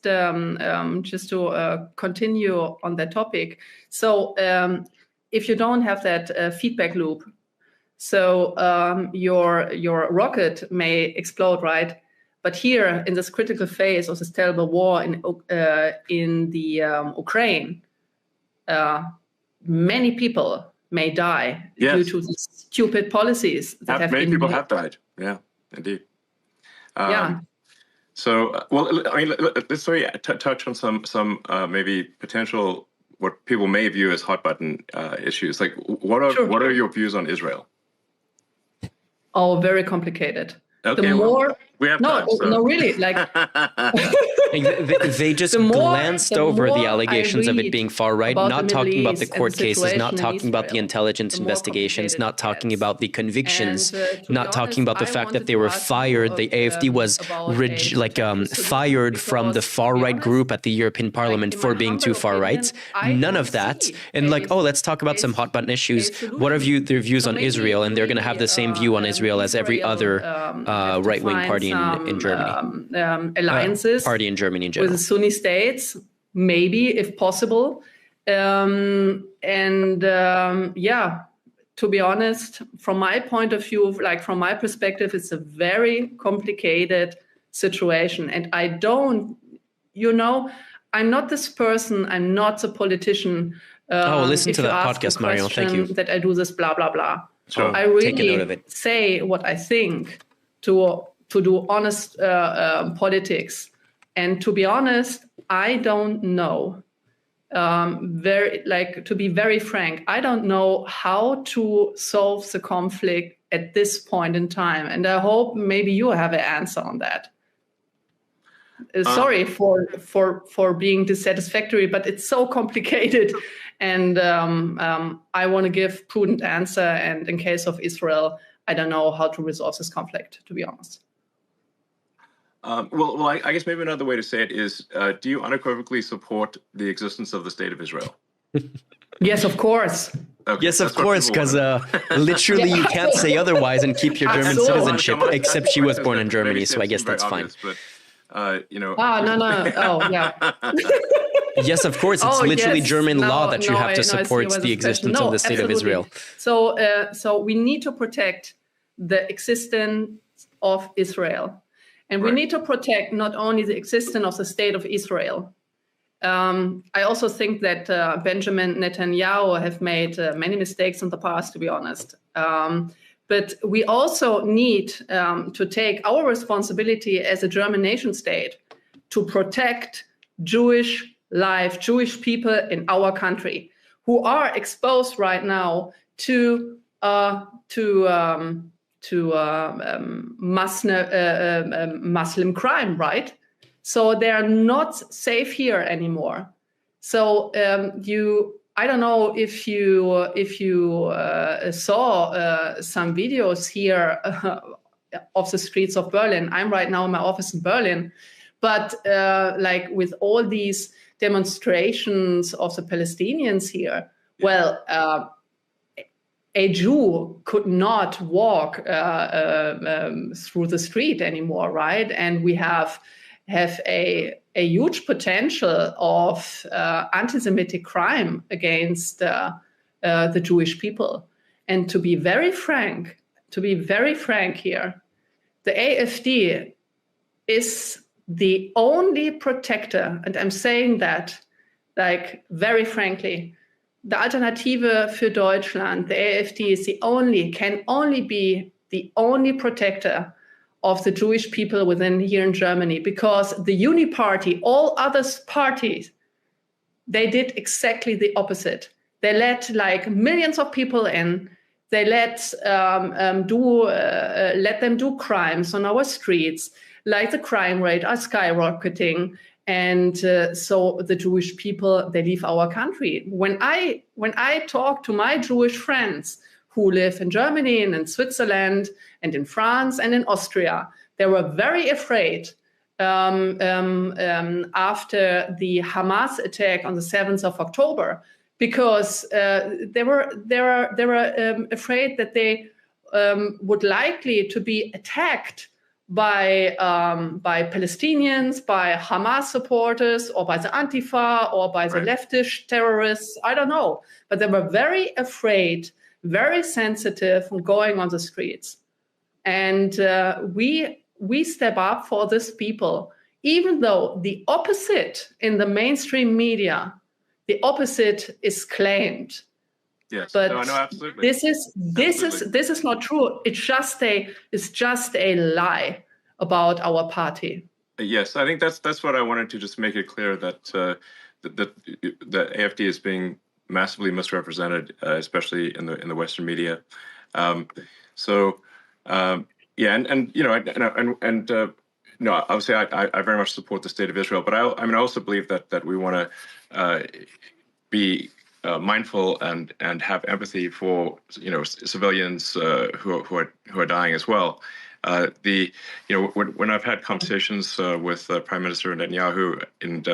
to continue on that topic. So if you don't have that feedback loop, so your rocket may explode, right? But here in this critical phase of this terrible war in the Ukraine, many people may die due to these stupid policies that have many been people made. have died. Yeah, indeed. So, well, I mean, let's touch on some maybe potential what people may view as hot button issues. Like, what are your views on Israel? Oh, very complicated. Okay, we have time, so. No, really, like they just glanced over the allegations of it being far right, not talking about the court cases, not talking about the intelligence investigations, not talking about the convictions, not talking about the fact that they were fired. The AfD was fired from the far right group at the European Parliament for being too far right. None of that. And let's talk about some hot button issues. What are their views on Israel? And they're going to have the same view on Israel as every other right-wing party in Germany. Alliances party in Germany in general. With the Sunni states, maybe, if possible. To be honest, from my point of view, from my perspective, it's a very complicated situation. And I don't, I'm not this person, I'm not a politician. Listen to that podcast, Mario. Thank you. That I do this blah, blah, blah. Sure. I really say what I think to do honest politics. And to be honest, I don't know. To be very frank, I don't know how to solve the conflict at this point in time. And I hope maybe you have an answer on that. Sorry for being dissatisfactory, but it's so complicated. And I want to give prudent answer. And in case of Israel, I don't know how to resolve this conflict, to be honest. I guess maybe another way to say it is, do you unequivocally support the existence of the state of Israel? Yes, of course. Okay, yes, of course, because literally you can't say otherwise and keep your German citizenship, except she was born in Germany, so I guess that's fine. But, no. Oh, yeah. Yes, of course. It's literally German law that you have to support the existence of the state of Israel. So we need to protect the existence of Israel. And we need to protect not only the existence of the state of Israel. I also think that Benjamin Netanyahu have made many mistakes in the past, to be honest. But we also need to take our responsibility as a German nation state to protect Jewish life, Jewish people in our country who are exposed right now to Muslim crime, right? So they are not safe here anymore. So I don't know if you saw some videos here of the streets of Berlin. I'm right now in my office in Berlin, but with all these demonstrations of the Palestinians here, a Jew could not walk through the street anymore, right? And we have a huge potential of anti-Semitic crime against the Jewish people. And to be very frank here, the AfD is the only protector, and I'm saying that very frankly. The Alternative für Deutschland, the AfD, can only be the only protector of the Jewish people within here in Germany, because the Uni-Party, all other parties, they did exactly the opposite. They let millions of people in. They let them do crimes on our streets, like the crime rate are skyrocketing. And so the Jewish people, they leave our country. When I talk to my Jewish friends who live in Germany and in Switzerland and in France and in Austria, they were very afraid after the Hamas attack on the 7th of October, because they were afraid that they would likely to be attacked by Palestinians, by Hamas supporters, or by the Antifa, or by the leftist terrorists. I don't know, but they were very afraid, very sensitive from going on the streets. And we step up for these people, even though the opposite in the mainstream media, the opposite is claimed. Yes, but no, absolutely. This is not true. It's just a lie about our party. Yes, I think that's what I wanted to just make it clear that the AfD is being massively misrepresented, especially in the Western media. Obviously, I very much support the state of Israel, but I also believe that we want to be mindful and have empathy for civilians who are dying as well. When I've had conversations with Prime Minister Netanyahu, and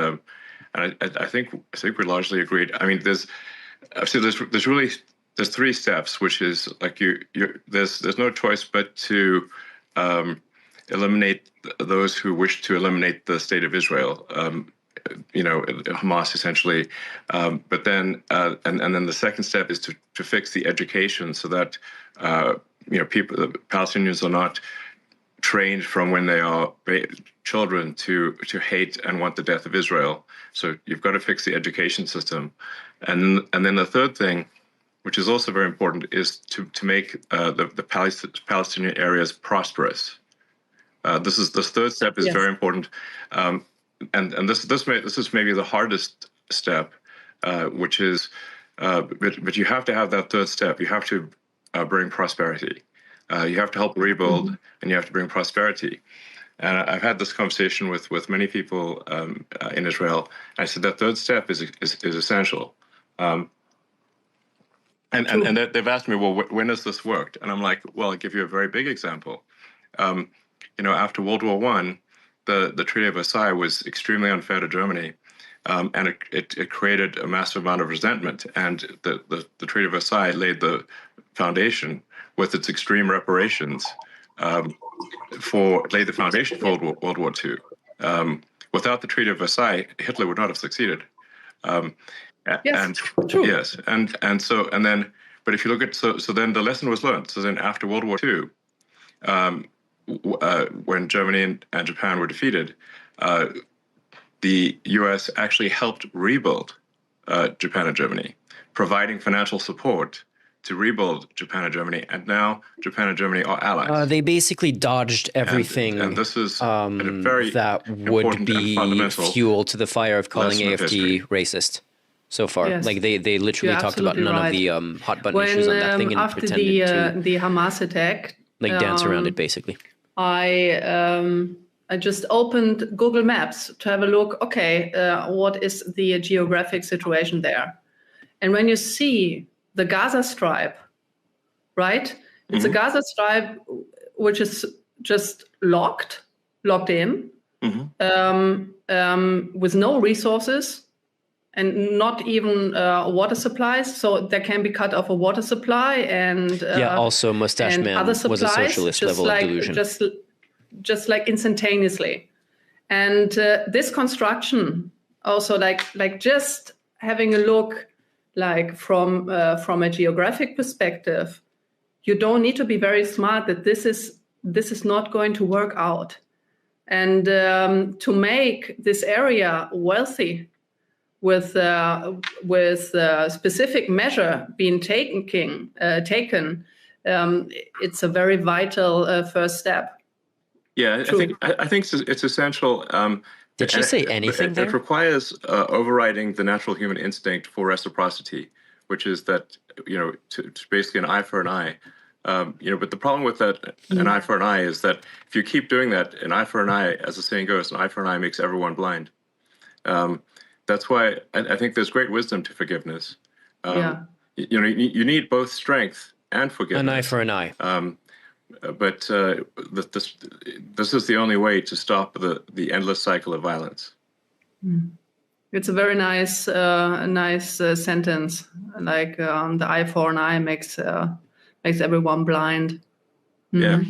I think we're largely agreed. I mean, there's three steps, which is like there's no choice but to eliminate those who wish to eliminate the state of Israel. Hamas essentially, but then and then the second step is to fix the education so that the Palestinians are not trained from when they are children to hate and want the death of Israel. So you've got to fix the education system, and then the third thing, which is also very important, is to make the Palestinian areas prosperous. This third step is very important. And this is maybe the hardest step, which is, but you have to have that third step. You have to bring prosperity. You have to help rebuild, and you have to bring prosperity. And I've had this conversation with many people in Israel. I said that third step is essential. And they've asked me, well, when has this worked? And I'm like, well, I'll give you a very big example. After World War I, the Treaty of Versailles was extremely unfair to Germany, and it created a massive amount of resentment. And the Treaty of Versailles laid the foundation with its extreme reparations laid the foundation for World War II. Without the Treaty of Versailles, Hitler would not have succeeded. True. Yes, but if you look at then the lesson was learned. So then after World War II. When Germany and Japan were defeated, the U.S. actually helped rebuild Japan and Germany, providing financial support to rebuild Japan and Germany. And now Japan and Germany are allies. They basically dodged everything and this is very that would be fuel to the fire of calling AfD racist so far. Yes. Like they literally talked about none of the hot button issues on that thing and after pretended the Hamas attack, dance around it basically. I just opened Google Maps to have a look. Okay, what is the geographic situation there? And when you see the Gaza Strip, right? It's a Gaza Strip which is just locked in, with no resources and not even water supplies. So there can be cut off a water supply and also Mustache Man other supplies, was a socialist level of delusion. Just like instantaneously. And this construction also like just having a look like from a geographic perspective, you don't need to be very smart that this is not going to work out. And to make this area wealthy with specific measure being taken, it's a very vital first step. Yeah, I think it's essential. Did she say anything there? It requires overriding the natural human instinct for reciprocity, which is that to basically an eye for an eye. But the problem with that, an eye for an eye, is that if you keep doing that, an eye for an eye, as the saying goes, an eye for an eye makes everyone blind. That's why I think there's great wisdom to forgiveness. You need both strength and forgiveness. An eye for an eye. but this is the only way to stop the endless cycle of violence. It's a very nice sentence. Like the eye for an eye makes everyone blind. Yeah,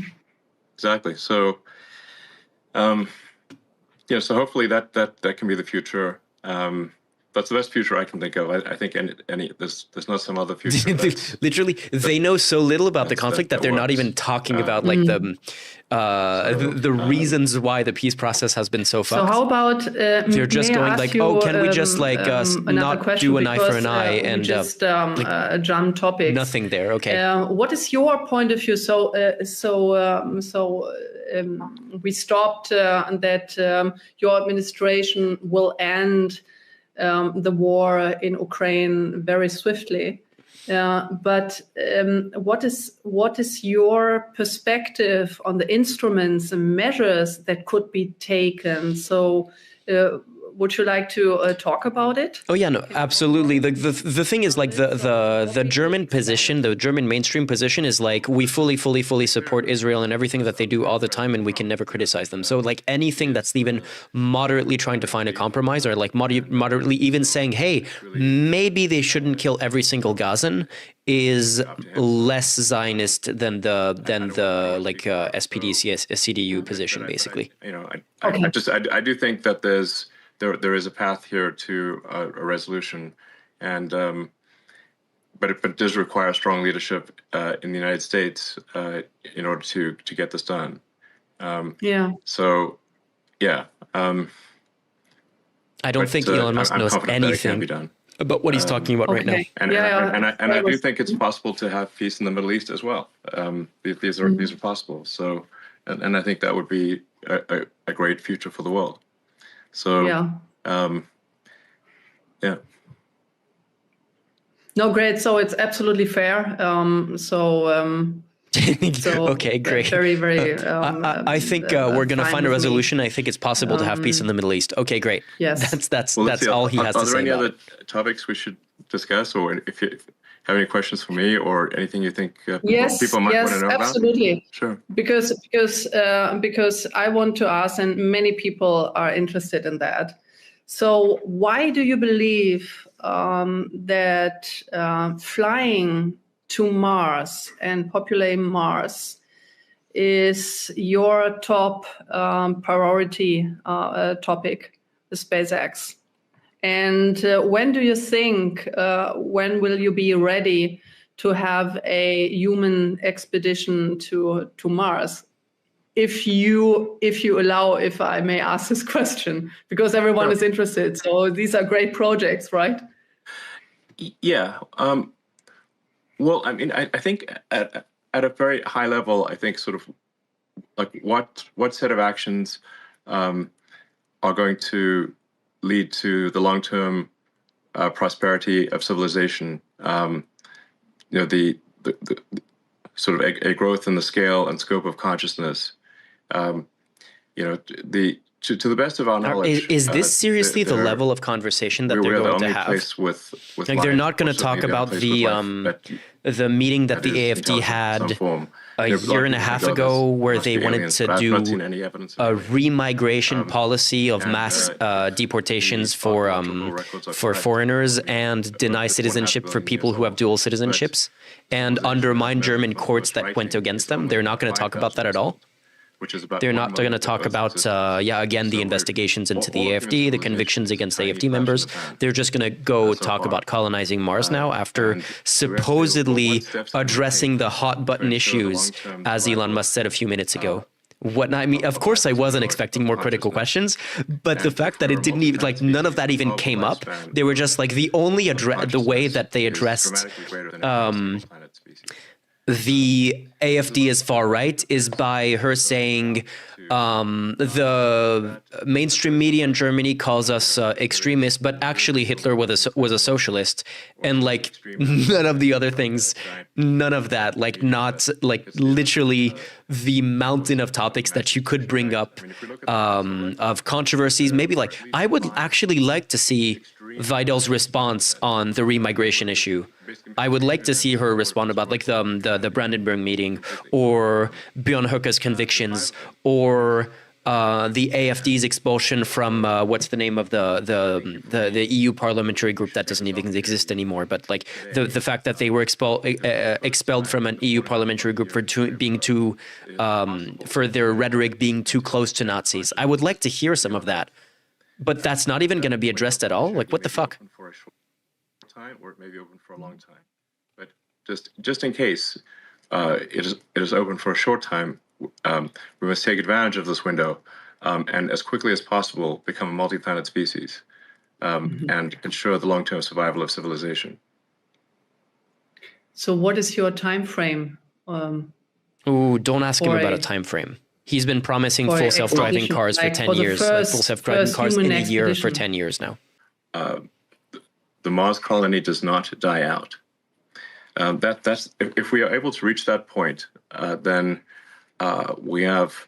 exactly. So, so hopefully that can be the future. That's the best future I can think of. I think there's not some other future. Literally, they know so little about the conflict that they're not even talking about like the reasons why the peace process has been so fucked. So how about they're just going like, oh, can we just like not do an eye for an eye and just jump topics? Nothing there. Okay. What is your point of view? So we stopped that your administration will end the war in Ukraine very swiftly. But what is your perspective on the instruments and measures that could be taken? So would you like to talk about it? Oh yeah, no, absolutely. The thing is like the German position, the German mainstream position is like we fully support Israel and everything that they do all the time, and we can never criticize them. So like anything that's even moderately trying to find a compromise, or like moderately even saying, hey, maybe they shouldn't kill every single Gazan, is less Zionist than the like SPD CDU position, basically. I do think that there is a path here to a resolution, and but it does require strong leadership in the United States in order to get this done. So, yeah. I don't think Elon Musk knows anything about what he's talking about right now. And I do think it's possible to have peace in the Middle East as well. These are possible. So, and I think that would be a great future for the world. So, No, great. So it's absolutely fair. Okay, great. Very, very. I think we're going to find a resolution. I think it's possible to have peace in the Middle East. Okay, great. Yes. That's all he has to say. Are there any other topics we should discuss, or if you have any questions for me, or anything you think people might want to know about? Yes, absolutely. Sure. Because I want to ask, and many people are interested in that. So why do you believe that flying to Mars and populating Mars is your top priority topic, the SpaceX? And when do you think, when will you be ready to have a human expedition to Mars? If you allow, if I may ask this question, because everyone is interested. So these are great projects, right? Yeah. Well, I mean, I think at a very high level, I think sort of like what set of actions are going to lead to the long-term prosperity of civilization. The sort of a growth in the scale and scope of consciousness. To the best of our knowledge, is this seriously the level of conversation that they're going to have? Like they're not going to talk about the meeting that the AFD had a year and a half ago, where they wanted to do a remigration policy of mass deportations for foreigners and deny citizenship for people who have dual citizenships and undermine German courts that went against them. They're not going to talk about that at all. They're not going to talk about, again, the investigations into the AFD, the convictions against AFD members. They're just going to go talk about colonizing Mars now after supposedly addressing the hot button issues, as Elon Musk said a few minutes ago. Of course, I wasn't expecting more critical questions, but the fact that it didn't even, like, none of that even came up. They were just like the way that they addressed the AFD is far right is by her saying the mainstream media in Germany calls us extremists, but actually Hitler was a socialist, and like none of the other things, none of that, like not like literally the mountain of topics that you could bring up of controversies. Maybe like I would actually like to see Weidel's response on the remigration issue. I would like to see her respond about like the Brandenburg meeting, or Björn Höcke's convictions, or the AFD's expulsion from what's the name of the EU parliamentary group that doesn't even exist anymore, but like the fact that they were expelled from an EU parliamentary group for for their rhetoric being too close to Nazis. I would like to hear some of that, but that's not even going to be addressed at all. Like, what the fuck? For a short time, or it may be open for a long time, but just in case it is open for a short time. We must take advantage of this window and as quickly as possible become a multi-planet species and ensure the long-term survival of civilization. So what is your time frame? Ooh, don't ask him about a time frame. He's been promising full self-driving cars for 10 years. Full self-driving cars in a year for 10 years now. The Mars colony does not die out. That's if we are able to reach that point, then we have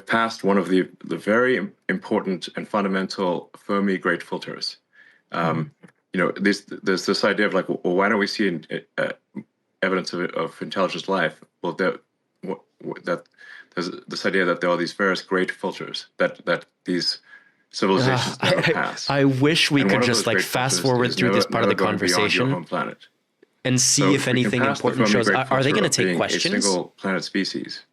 passed one of the very important and fundamental Fermi great filters. There's this idea of like, well, why don't we see evidence of intelligent life? Well, there's this idea that there are these various great filters that these civilizations never pass. I wish we could just like fast forward through this part of the conversation and see if anything important shows. Are they going to take questions? A single planet species.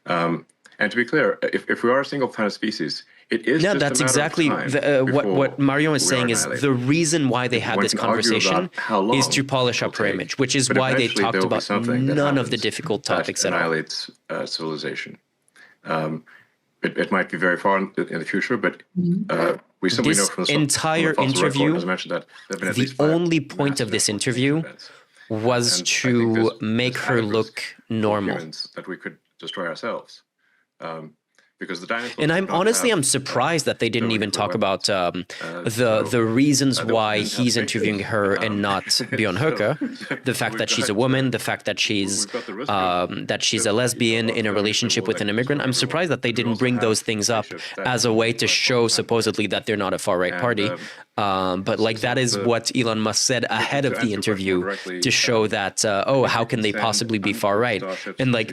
And to be clear, if we are a single planet species, it is just that's a matter exactly of time what Marion is saying is the reason why they had this conversation is to polish up her image, which is why they talked about none of the difficult topics at all. Annihilates civilization. It might be very far in the future, but we simply know from the entire interview, as I mentioned, that the only point of this interview was to make her look normal. That we could destroy ourselves. Because the dinosaurs and I'm surprised that they didn't even talk about the reasons why he's interviewing her and not Björn Höcke. The fact that she's a woman, the fact that she's a lesbian in a relationship with an immigrant. I'm surprised that they didn't bring those things up as a way to show supposedly that they're not a far-right party. But like that is what Elon Musk said ahead of the interview to show that how can they possibly be far right? And like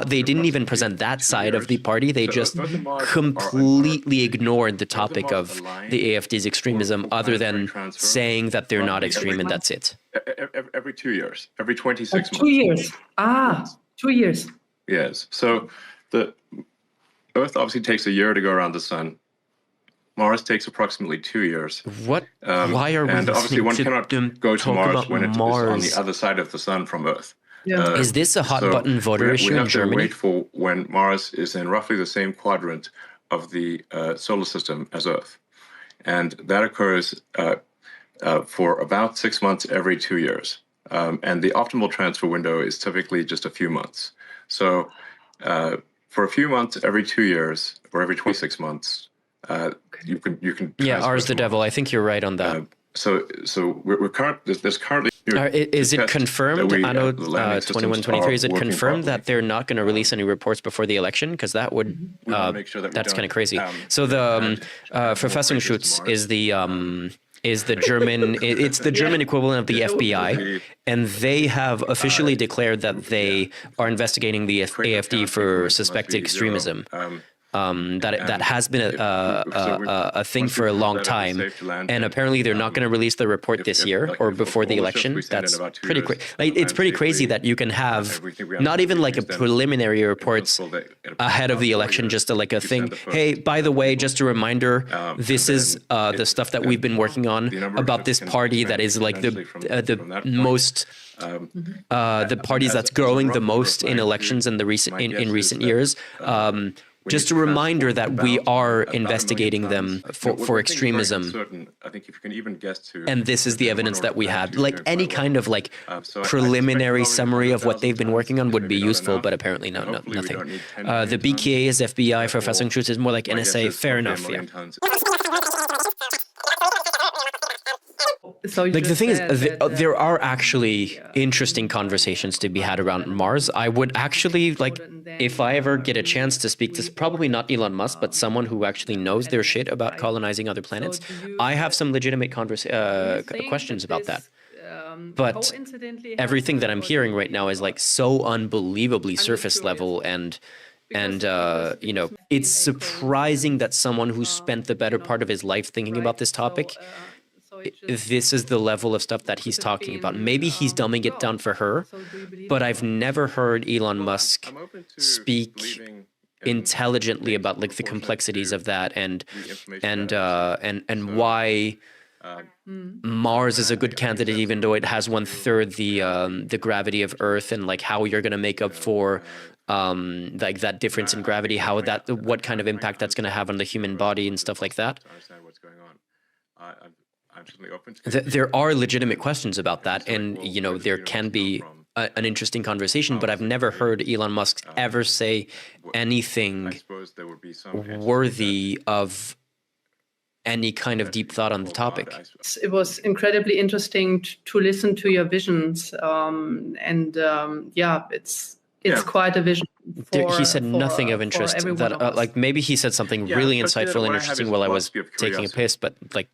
they didn't even present that side of the party. They just completely ignored the topic of the AFD's extremism, other than saying that they're not extreme and that's it. Every 2 years, every 26 months. 2 years. 2 years. Yes. So the Earth obviously takes a year to go around the sun. Mars takes approximately 2 years. What? Why are we and obviously one cannot go to Mars when it is on the other side of the sun from Earth. Yeah. Is this a hot button voter issue in Germany? We have to wait for when Mars is in roughly the same quadrant of the solar system as Earth. And that occurs for about 6 months every 2 years. And the optimal transfer window is typically just a few months. So for a few months every 2 years, or every 26 months, you can yeah, R's the devil. I think you're right on that. So there's currently. Is it confirmed? I know 21-23. Is it confirmed that they're not going to release any reports before the election? Because that would that's kind of crazy. So the Verfassungsschutz is the German. It's the German equivalent of the FBI, and they have officially declared that they are investigating the AFD for suspected extremism. That has been a thing for a long time, and apparently they're not going to release the report this year or before the election. That's pretty crazy. Like, it's pretty crazy that you can have not even like a preliminary reports ahead of the election, just like a thing. Hey, by the way, just a reminder, this is the stuff that we've been working on about this party that is like the most. The parties that's growing the most in elections in recent years. Just a reminder that we are investigating them for extremism. I think if you can even guess to, and this is the evidence that we had. Like any kind of like preliminary summary of what they've been working on would be useful, but apparently nothing. The BKA is FBI, Verfassungsschutz is more like NSA. Fair enough. Yeah. So you Like the just thing is, said that, there are actually interesting conversations to be had around Mars. I would actually like, if I ever get a chance to speak to, probably not Elon Musk, but someone who actually knows their shit about colonizing other planets. I have some legitimate questions about that. But everything that I'm hearing right now is like so unbelievably surface level, and you know, it's surprising that someone who spent the better part of his life thinking about this topic, this is the level of stuff that he's talking about. Maybe he's dumbing it down for her, but I've never heard Elon Musk speak intelligently about like the complexities of that, and why Mars is a good candidate, even though it has 1/3 the gravity of Earth, and like how you're going to make up for like that difference in gravity, how that, what kind of impact that's going to have on the human body and stuff like that. There are legitimate questions about that, and you know, there can be an interesting conversation, but I've never heard Elon Musk ever say anything worthy of any kind of deep thought on the topic. It was incredibly interesting to listen to your visions, yeah, it's quite a vision. He said nothing of interest. That like maybe he said something really insightful and interesting while I was taking a piss, but like,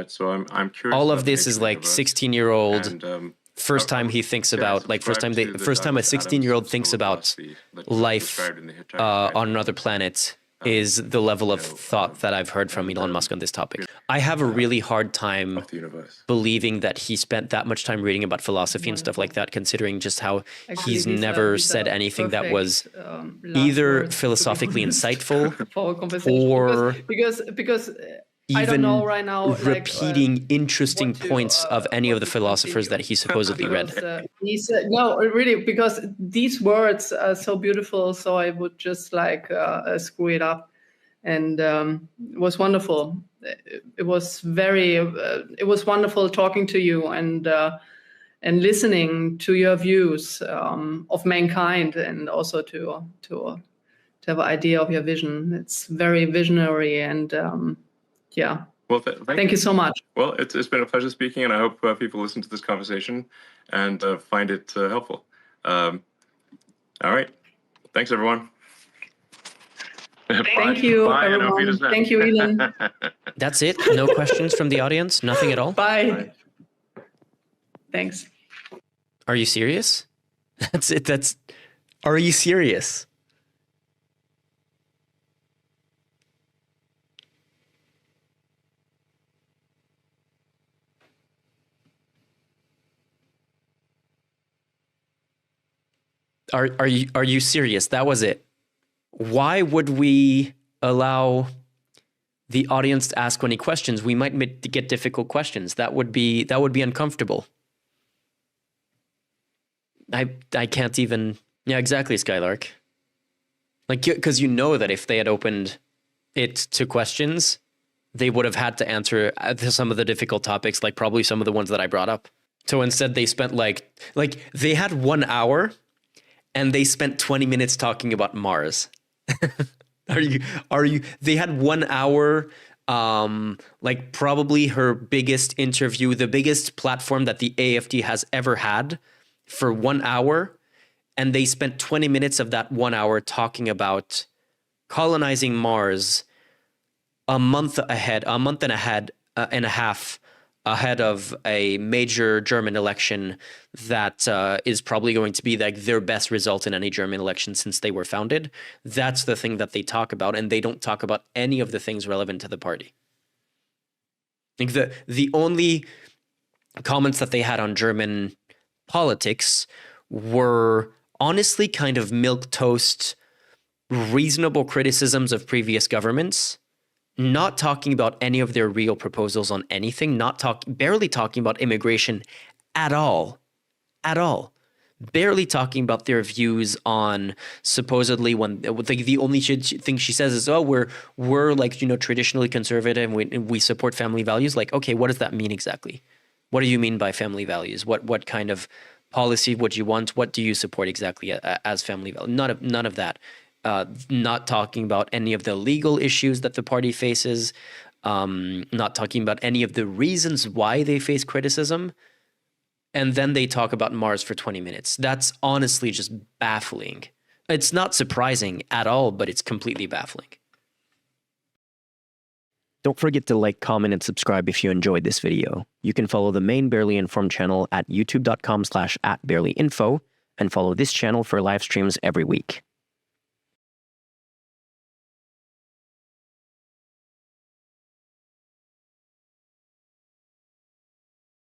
so I'm curious. all of this is like 16-year-old. First time he thinks about, like, first time a 16-year-old thinks about life on another planet is the level of thought that I've heard from Elon Musk on this topic. I have a really hard time believing that he spent that much time reading about philosophy and stuff like that, considering just how he's never said anything that was either philosophically insightful or because even I don't know right now, repeating interesting points of any of the philosophers that he supposedly read. He said, no, really, because these words are so beautiful, so I would just like screw it up. And it was wonderful. It was it was wonderful talking to you and listening to your views of mankind, and also to have an idea of your vision. It's very visionary, and yeah. Well, thank you so much. Well, it's been a pleasure speaking, and I hope people listen to this conversation and find it helpful. All right. Thanks, everyone. Thank you, everyone. Thank you, Elon. That's it? No questions from the audience? Nothing at all? Bye. Thanks. Are you serious? That's it. Are you serious? Are you serious? That was it. Why would we allow the audience to ask any questions? We might get difficult questions. That would be uncomfortable. I can't even. Yeah, exactly, Skylark. Like, because you know that if they had opened it to questions, they would have had to answer some of the difficult topics, like probably some of the ones that I brought up. So instead, they spent like they had 1 hour. And they spent 20 minutes talking about Mars. Are you? They had 1 hour, like probably her biggest interview, the biggest platform that the AFD has ever had, for 1 hour. And they spent 20 minutes of that 1 hour talking about colonizing Mars a month and a half ahead of a major German election that is probably going to be like their best result in any German election since they were founded. That's the thing that they talk about, and they don't talk about any of the things relevant to the party. Like the only comments that they had on German politics were honestly kind of milquetoast, reasonable criticisms of previous governments, not talking about any of their real proposals on anything, barely talking about immigration at all, barely talking about their views on supposedly when the only thing she says is, oh, we're like, you know, traditionally conservative and we support family values. Like, okay, what does that mean exactly? What do you mean by family values? What kind of policy would you want? What do you support exactly as family values? None of that. Not talking about any of the legal issues that the party faces, not talking about any of the reasons why they face criticism. And then they talk about Mars for 20 minutes. That's honestly just baffling. It's not surprising at all, but it's completely baffling. Don't forget to like, comment, and subscribe if you enjoyed this video. You can follow the main Barely Informed channel at youtube.com/@barelyinfo and follow this channel for live streams every week.